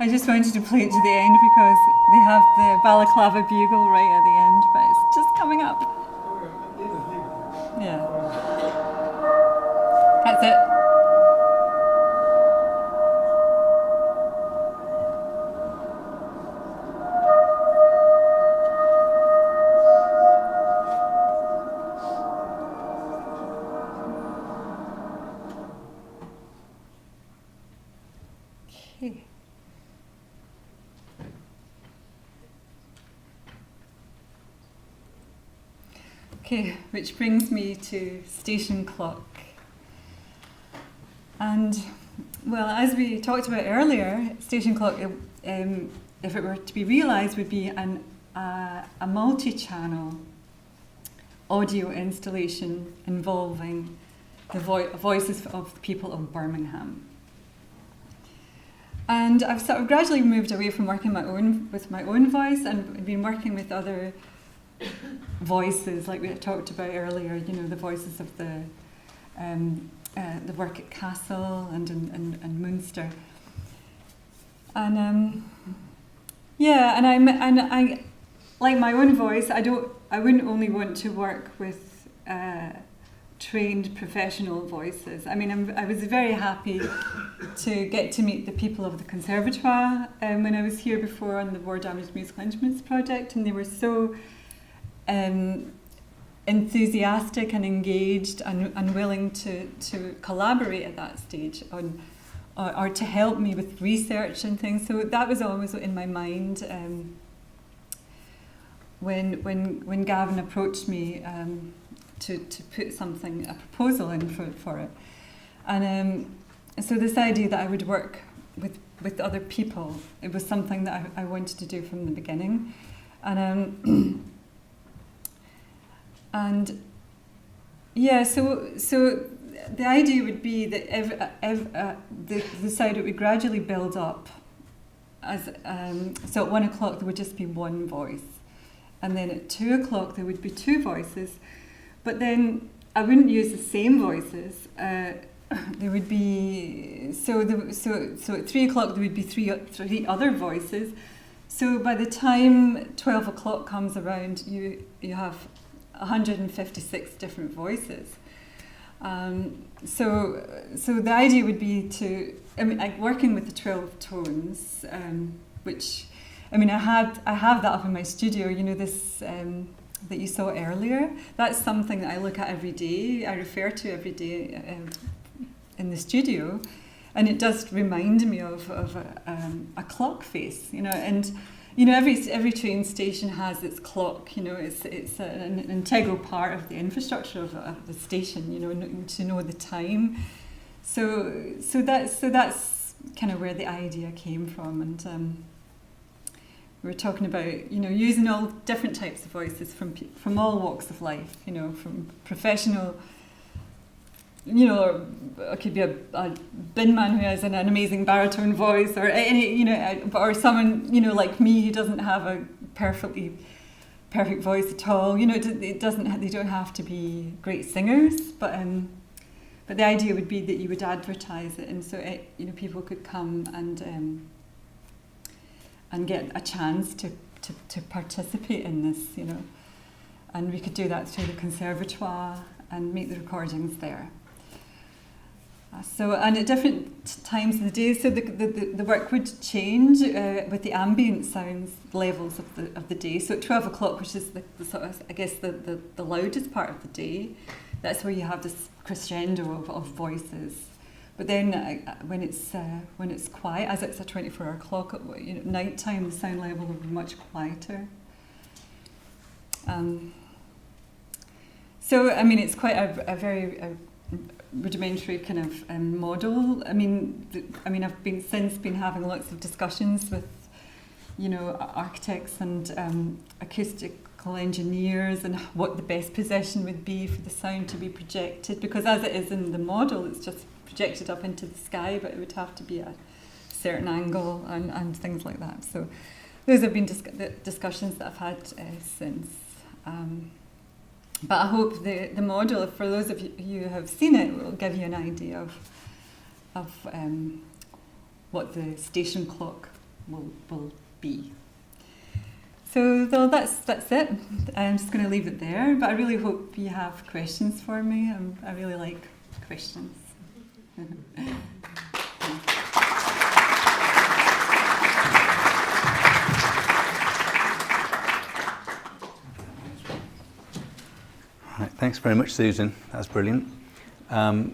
D: I just wanted to play it to the end because they have the balaclava bugle right at the end, but it's just coming up. Yeah. That's it. Okay. Okay, which brings me to station clock. And, well, as we talked about earlier, station clock, if it were to be realised, would be a multi-channel audio installation involving the voices of the people of Birmingham. And I've sort of gradually moved away from working with my own voice and been working with other voices, like we talked about earlier, you know, the voices of the work at Castle and Munster. And I like my own voice. I wouldn't only want to work with trained professional voices. I mean, I was very happy to get to meet the people of the Conservatoire when I was here before on the War Damaged Musical Instruments project, and they were so enthusiastic and engaged and willing to collaborate at that stage on or to help me with research and things. So that was always in my mind when Gavin approached me to put a proposal in for it. And so this idea that I would work with other people, it was something that I wanted to do from the beginning. And yeah, so the idea would be that the sound, it would gradually build up. So at 1 o'clock there would just be one voice, and then at 2 o'clock there would be two voices, but then I wouldn't use the same voices. There would be so at 3 o'clock there would be three other voices. So by the time 12 o'clock comes around, you have 156 different voices. So the idea would be to, like working with the 12 tones, which, I have that up in my studio. This that you saw earlier. That's something that I look at every day. I refer to every day in the studio, and it does remind me of a clock face. And every train station has its clock. It's an integral part of the infrastructure of the station. To know the time. So that's kind of where the idea came from, and we were talking about using all different types of voices from all walks of life. From professional. It could be a bin man who has an amazing baritone voice, or or someone like me who doesn't have a perfect voice at all. It doesn't. They don't have to be great singers, but the idea would be that you would advertise it, and so people could come and get a chance to participate in this. And we could do that through the conservatoire and make the recordings there. And at different times of the day, so the work would change with the ambient sounds levels of the day. So at 12 o'clock, which is the sort of, I guess, the loudest part of the day, that's where you have this crescendo of voices. But then when it's quiet, as it's a 24-hour clock, nighttime, the sound level will be much quieter. It's quite a very rudimentary kind of model. I've been having lots of discussions with, architects and acoustical engineers, and what the best position would be for the sound to be projected. Because as it is in the model, it's just projected up into the sky, but it would have to be a certain angle and things like that. So those have been the discussions that I've had since. But I hope the model, for those of you who have seen it, will give you an idea of what the station clock will be. So that's it. I'm just going to leave it there. But I really hope you have questions for me. I really like questions.
A: Right, thanks very much, Susan. That was brilliant. I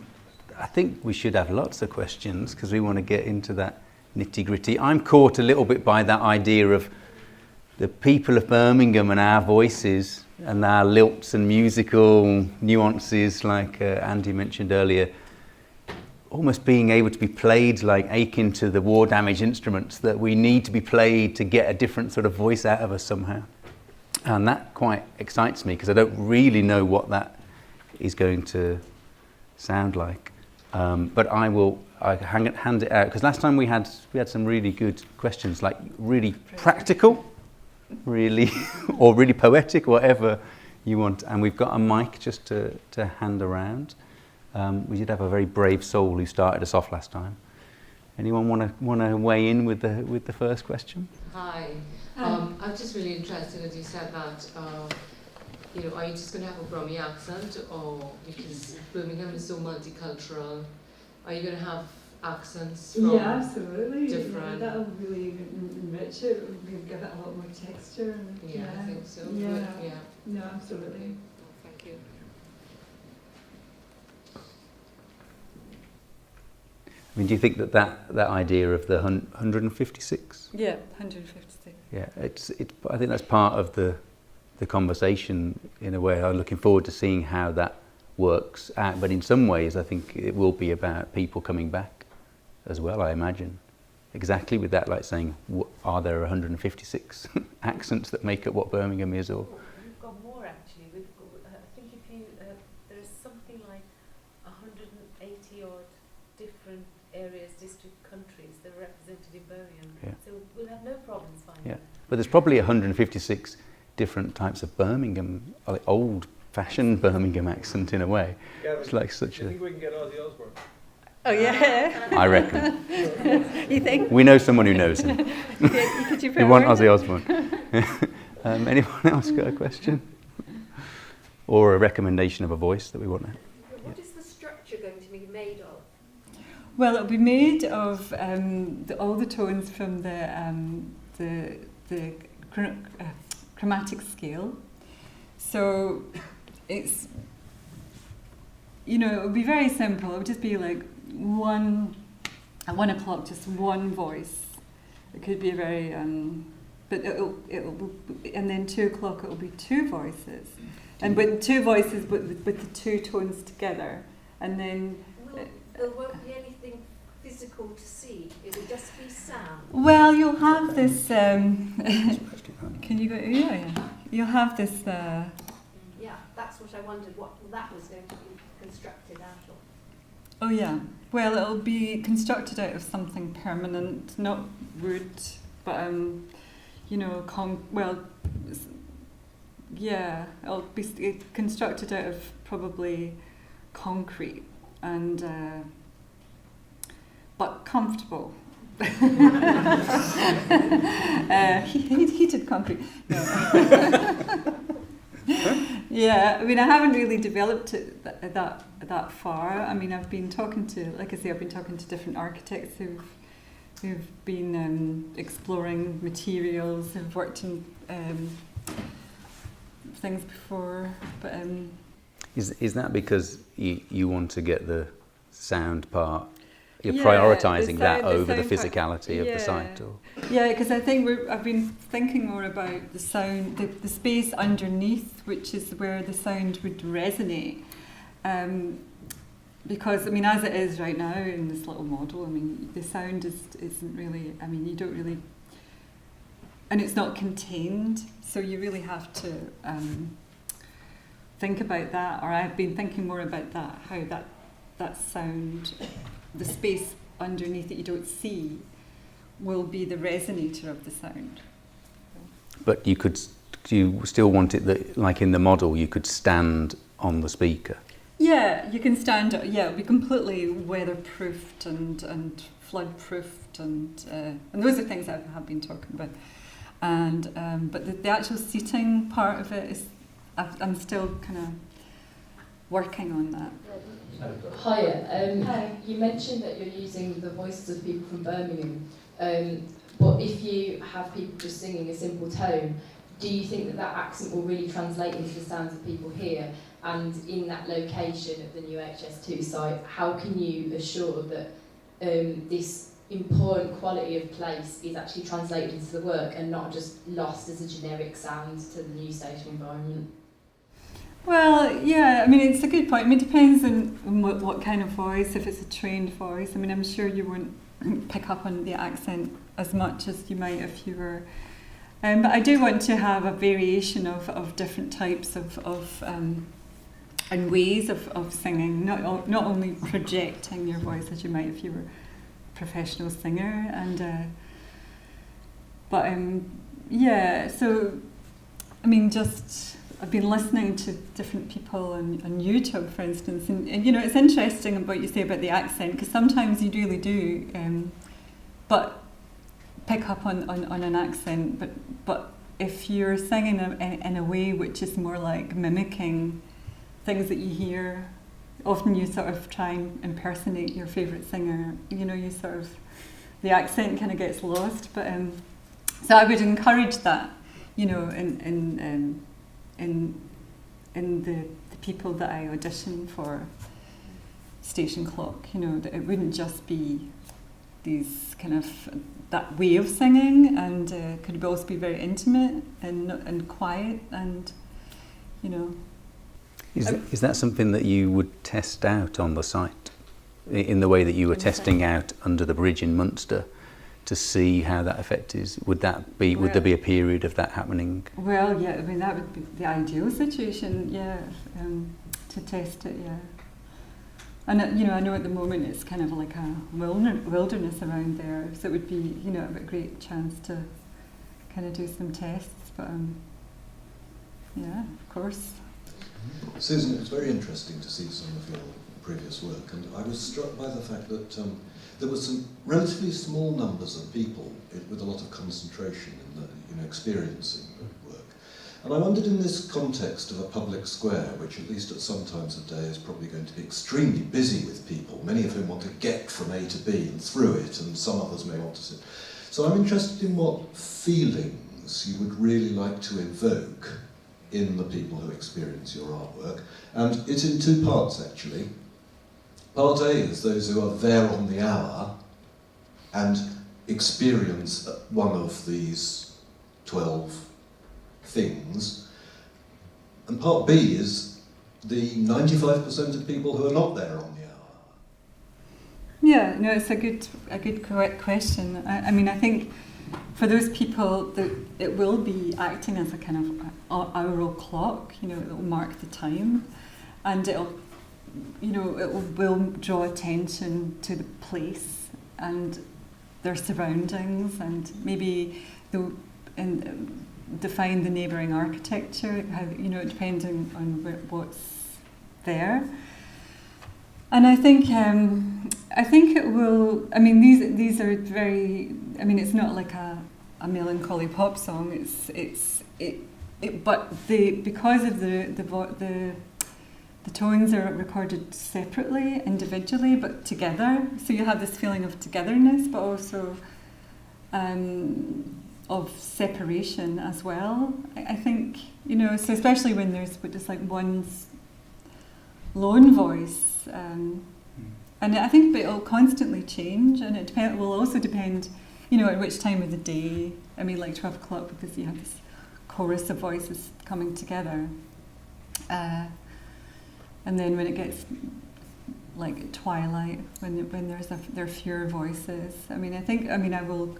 A: think we should have lots of questions because we want to get into that nitty-gritty. I'm caught a little bit by that idea of the people of Birmingham and our voices and our lilts and musical nuances, like Andy mentioned earlier, almost being able to be played like akin to the war-damaged instruments, that we need to be played to get a different sort of voice out of us somehow. And that quite excites me because I don't really know what that is going to sound like. But I hand it out, because last time we had some really good questions, like really practical, really, or really poetic, whatever you want. And we've got a mic just to hand around. We did have a very brave soul who started us off last time. Anyone want to weigh in with the first question?
H: Hi. I'm just really interested, as you said that, are you just going to have a Brummie accent, or because Birmingham is so multicultural, are you going to have accents from
D: absolutely.
H: different...
D: That'll really enrich it, give it a lot more texture.
H: I think so.
D: Yeah. No, absolutely.
H: Thank you.
A: I mean, do you think that idea of the 156?
D: Yeah, 156.
A: Yeah, I think that's part of the conversation in a way. I'm looking forward to seeing how that works out. But in some ways, I think it will be about people coming back as well, I imagine. Exactly with that, like saying, are there 156 accents that make up what Birmingham is? Or
C: We've got more actually. I think if you there's something like 100. different areas, district, countries that are represented in Birmingham.
A: Yeah.
C: So we'll have no problems finding
A: Yeah.
C: them.
A: But there's probably 156 different types of Birmingham, like old-fashioned Birmingham accent in a way. It's like such
G: I
A: a...
G: think we can get Ozzy Osbourne.
D: Oh yeah.
A: I reckon.
D: You think?
A: We know someone who knows him.
D: Could you put
A: We
D: a
A: want
D: word
A: Ozzy
D: in?
A: Osbourne. Anyone else got a question? Or a recommendation of a voice that we want to...
I: What is the structure going to be made of?
D: Well, it'll be made of all the tones from the chromatic scale. So it's, it'll be very simple. It'll just be like at 1 o'clock, just one voice. It could be very, but and then 2 o'clock it'll be two voices, and with two voices with the two tones together, and then.
I: There won't be anything physical to see. It will just be sound.
D: Well, you'll have this. Can you go? Yeah. You'll have this.
I: Yeah, that's what I wondered. What that was going to be constructed out of.
D: Oh yeah. Well, it'll be constructed out of something permanent, not wood, but yeah, it'll be constructed out of probably concrete and but comfortable. Heated concrete. No. Yeah, I mean, I haven't really developed it that far. I mean, I've been talking to different architects who've been exploring materials, who've worked in things before. But
A: Is that because you want to get the sound part? You're
D: yeah,
A: prioritising that
D: the
A: over the
D: sound part.
A: physicality of
D: Yeah.
A: the site? Or?
D: Yeah, because I think I've been thinking more about the sound, the space underneath, which is where the sound would resonate. Because, I mean, as it is right now in this little model, I mean, the sound isn't really, I mean, you don't really, and it's not contained, so you really have to think about that, or I've been thinking more about that, how that sound, the space underneath that you don't see, will be the resonator of the sound.
A: But you still want it that, like in the model, you could stand on the speaker?
D: Yeah, you can stand. Yeah, it'll be completely weatherproofed and flood-proofed, and those are things I have been talking about. And but the actual seating part of it is, I'm still kind of working on that.
J: Hiya.
D: Hi.
J: You mentioned that you're using the voices of people from Birmingham, but if you have people just singing a simple tone, do you think that accent will really translate into the sounds of people here? And in that location of the new HS2 site, how can you assure that this important quality of place is actually translated into the work and not just lost as a generic sound to the new station environment?
D: Well, yeah, I mean, it's a good point. I mean, it depends on what kind of voice, if it's a trained voice. I mean, I'm sure you won't pick up on the accent as much as you might if you were... but I do want to have a variation of different types of and ways of singing, not only projecting your voice as you might if you were a professional singer. And yeah, so, I mean, just... I've been listening to different people on YouTube, for instance, and it's interesting about what you say about the accent, because sometimes you really do, but pick up on an accent, but if you're singing in a way which is more like mimicking things that you hear, often you sort of try and impersonate your favourite singer, you sort of, the accent kind of gets lost, but so I would encourage that, in the people that I audition for Station Clock, that it wouldn't just be these kind of that way of singing, and could also be very intimate and quiet, and
A: Is that something that you would test out on the site, in the way that you were testing out Under the Bridge in Munster, to see how that effect is? Would there be a period of that happening?
D: Well, yeah, I mean, that would be the ideal situation, yeah, to test it, yeah. And I know at the moment it's kind of like a wilderness around there, so it would be a great chance to kind of do some tests. But yeah, of course.
K: Susan, it was very interesting to see some of your previous work, and I was struck by the fact that there were some relatively small numbers of people with a lot of concentration in the experiencing the work. And I wondered, in this context of a public square, which at least at some times of day is probably going to be extremely busy with people, many of whom want to get from A to B and through it, and some others may want to sit. So I'm interested in what feelings you would really like to evoke in the people who experience your artwork. And it's in two parts, actually. Part A is those who are there on the hour and experience one of these 12 things. And part B is the 95% of people who are not there on the hour.
D: Yeah, no, it's a good question. I mean, I think for those people, that it will be acting as a kind of aural clock. It will mark the time, and it will draw attention to the place and their surroundings, and maybe define the neighbouring architecture. How depending on what's there. And I think it will. I mean, these are very. I mean, it's not like a melancholy pop song. But because of the tones are recorded separately, individually, but together. So you have this feeling of togetherness, but also of separation as well. I think so especially when there's just like one lone voice. And I think it'll constantly change, and it will also depend, at which time of the day. I mean, like 12 o'clock, because you have this chorus of voices coming together. And then when it gets like twilight, when there are fewer voices. I will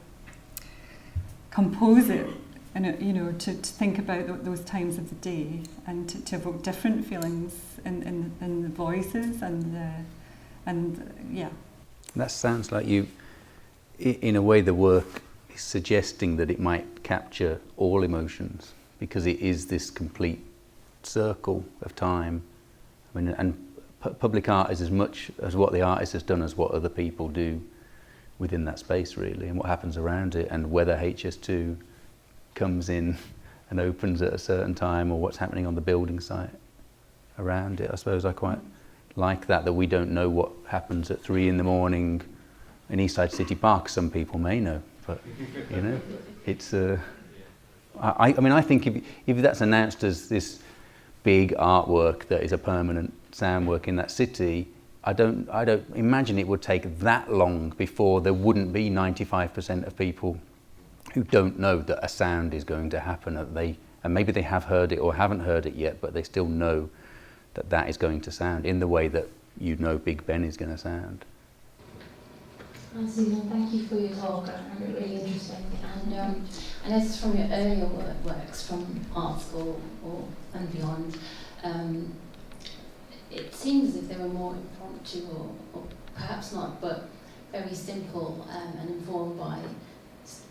D: compose it, and to think about those times of the day, and to evoke different feelings in the voices and yeah.
A: That sounds like you, in a way, the work is suggesting that it might capture all emotions, because it is this complete circle of time. I mean, and public art is as much as what the artist has done as what other people do within that space, really, and what happens around it, and whether HS2 comes in and opens at a certain time, or what's happening on the building site around it. I suppose I quite like that we don't know what happens at 3 a.m. in Eastside City Park. Some people may know, but it's I think if that's announced as this big artwork that is a permanent sound work in that city, I don't imagine it would take that long before there wouldn't be 95% of people who don't know that a sound is going to happen, and maybe they have heard it or haven't heard it yet, but they still know that is going to sound in the way that Big Ben is going to sound.
J: Susan, thank you for your talk. I found it really interesting. And I noticed from your earlier works from art school and beyond, it seems as if they were more impromptu or perhaps not, but very simple and informed by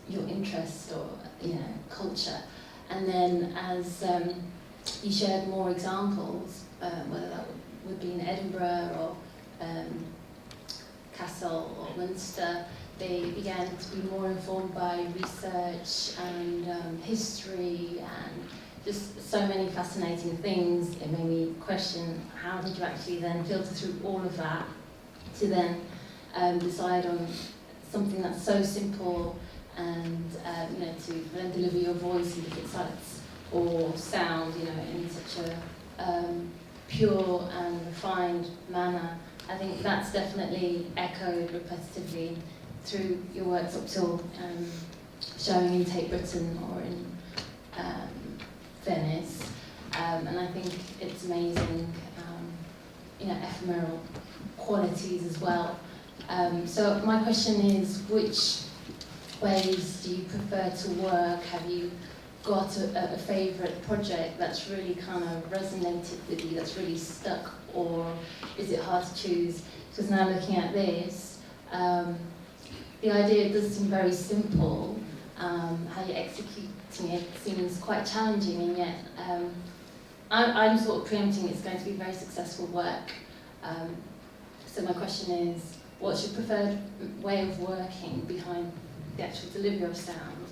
J: your interest or culture. And then as you shared more examples, whether that would be in Edinburgh or Kassel or Munster, they began to be more informed by research and history and just so many fascinating things. It made me question, how did you actually then filter through all of that to then decide on something that's so simple and to then deliver your voice in different sites or sound in such a pure and refined manner. I think that's definitely echoed repetitively through your works up till showing in Tate Britain or in Venice, and I think it's amazing, ephemeral qualities as well. So my question is, which ways do you prefer to work? Have you got a favourite project that's really kind of resonated with you, that's really stuck or is it hard to choose? Because now looking at this, the idea does seem very simple. How you're executing it seems quite challenging, and yet I'm sort of preempting it's going to be very successful work. So my question is, what's your preferred way of working behind the actual delivery of sound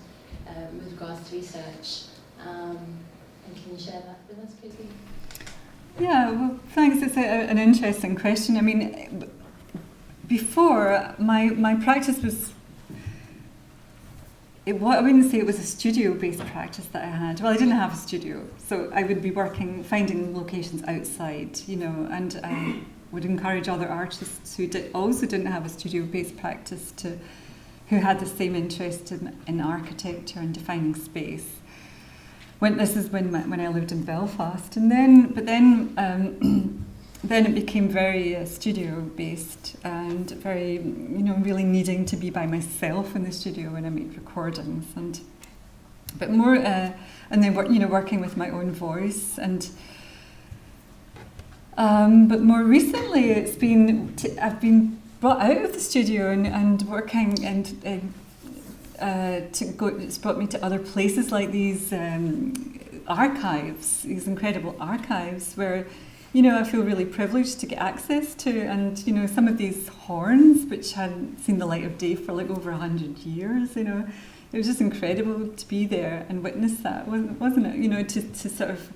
J: with regards to research? And can you share that with us, Katie?
D: Yeah, well, thanks. It's an interesting question. I mean, before, my practice was, I wouldn't say it was a studio-based practice that I had. Well, I didn't have a studio, so I would be finding locations outside, you know, and I would encourage other artists who also didn't have a studio-based practice who had the same interest in architecture and defining space. This is when I lived in Belfast, and then it became very studio-based and very, you know, really needing to be by myself in the studio when I made recordings, but more, and then working with my own voice, and but more recently I've been brought out of the studio and working and. It's brought me to other places like these archives, these incredible archives where, you know, I feel really privileged to get access to, and, you know, some of these horns which hadn't seen the light of day for like over 100 years, you know. It was just incredible to be there and witness that, wasn't it? You know, to sort of,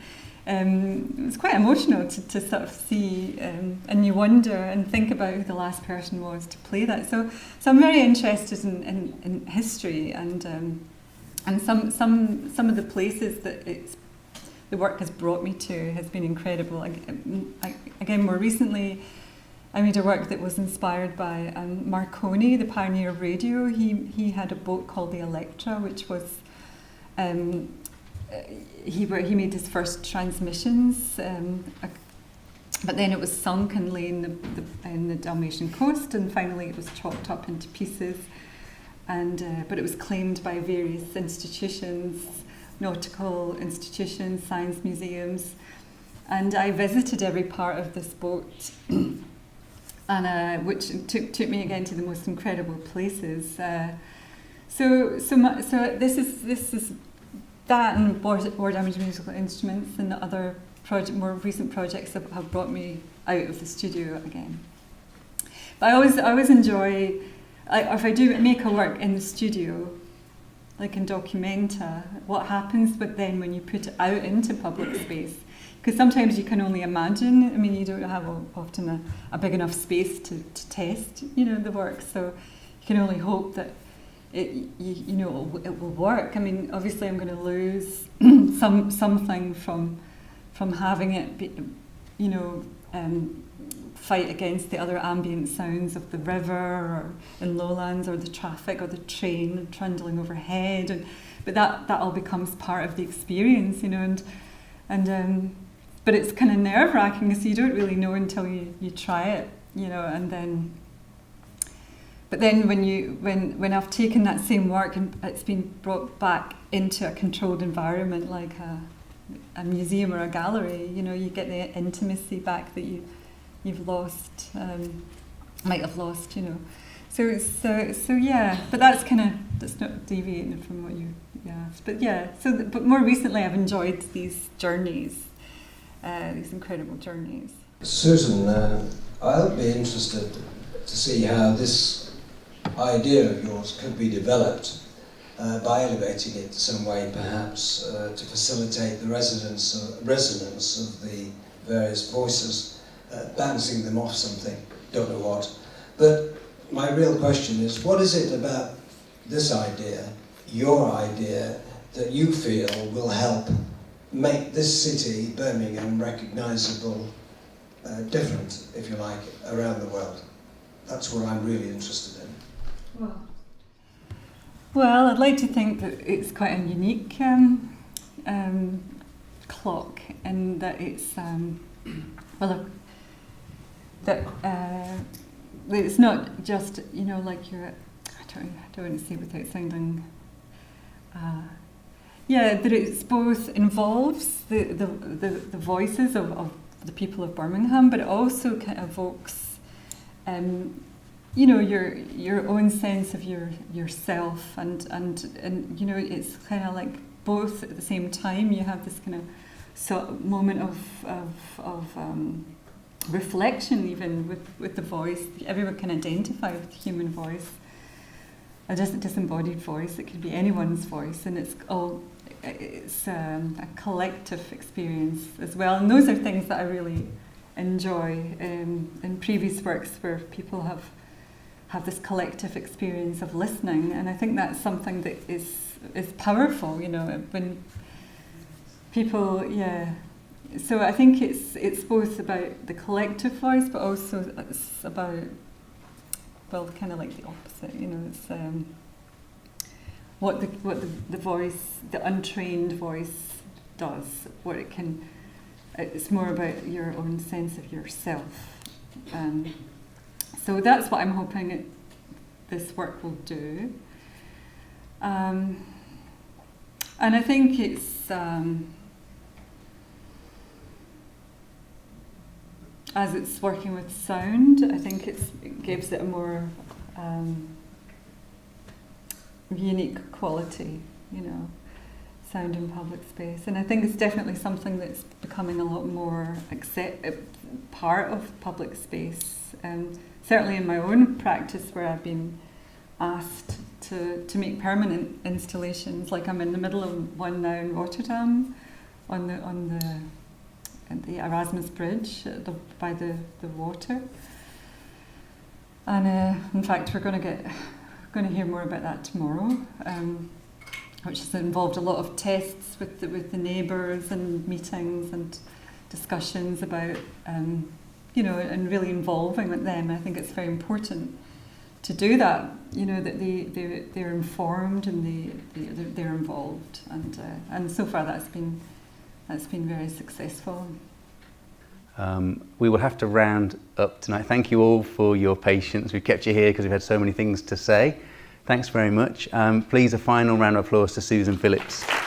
D: it was quite emotional to sort of see, and you wonder and think about who the last person was to play that. So I'm very interested in history, and some of the places that the work has brought me to has been incredible. Again, more recently, I made a work that was inspired by Marconi, the pioneer of radio. He had a boat called the Electra, which was. He made his first transmissions, but then it was sunk and lay in the Dalmatian coast, and finally it was chopped up into pieces. But it was claimed by various institutions, nautical institutions, science museums, and I visited every part of this boat, and which took me again to the most incredible places. So this is. That and war damaged musical instruments and the other more recent projects have brought me out of the studio again. But I always enjoy, if I do make a work in the studio, like in Documenta, what happens then when you put it out into public space? Because sometimes you can only imagine. I mean, you don't have often a big enough space to test, you know, the work. So you can only hope that it will work. I mean, obviously, I'm going to lose something from having it be, you know, fight against the other ambient sounds of the river or in lowlands or the traffic or the train trundling overhead, but that all becomes part of the experience, you know, and but it's kind of nerve-wracking, so you don't really know until you try it, you know, and then. But then when I've taken that same work and it's been brought back into a controlled environment like a museum or a gallery, you know, you get the intimacy back that you've lost, might have lost, you know. So yeah, but that's not deviating from what you asked. But yeah, but more recently I've enjoyed these journeys, these incredible journeys.
L: Susan, I'll be interested to see how this idea of yours could be developed by elevating it some way, perhaps, to facilitate the resonance of the various voices, bouncing them off something, don't know what. But my real question is, what is it about this idea, your idea, that you feel will help make this city, Birmingham, recognisable, different, if you like, around the world? That's what I'm really interested in.
D: Well, I'd like to think that it's quite a unique clock, and that it's it's not just, you know, like you're. I don't want to say without sounding. Yeah, that it's both involves the voices of the people of Birmingham, but it also kind of evokes, you know, your own sense of yourself, and you know, it's kind of like both at the same time. You have this kind of moment of reflection, even with the voice. Everyone can identify with the human voice, a disembodied voice. It could be anyone's voice, and it's a collective experience as well. And those are things that I really enjoy in previous works where people have this collective experience of listening, and I think that's something that is powerful, you know, when people, yeah. So I think it's both about the collective voice, but also it's about, well, kind of like the opposite, you know. It's what the voice, the untrained voice, does. What it can. It's more about your own sense of yourself. So that's what I'm hoping this work will do. And I think it's, as it's working with sound, I think it gives it a more unique quality, you know, sound in public space. And I think it's definitely something that's becoming a lot more part of public space. Certainly in my own practice, where I've been asked to make permanent installations, like I'm in the middle of one now in Rotterdam, on the Erasmus Bridge by the water, and in fact we're going to hear more about that tomorrow, which has involved a lot of tests with the neighbours and meetings and discussions about. You know, and really involving with them. I think it's very important to do that. You know, that they're informed and they're involved, and so far that's been very successful.
A: We will have to round up tonight. Thank you all for your patience. We've kept you here because we've had so many things to say. Thanks very much. Please, a final round of applause to Susan Philipsz.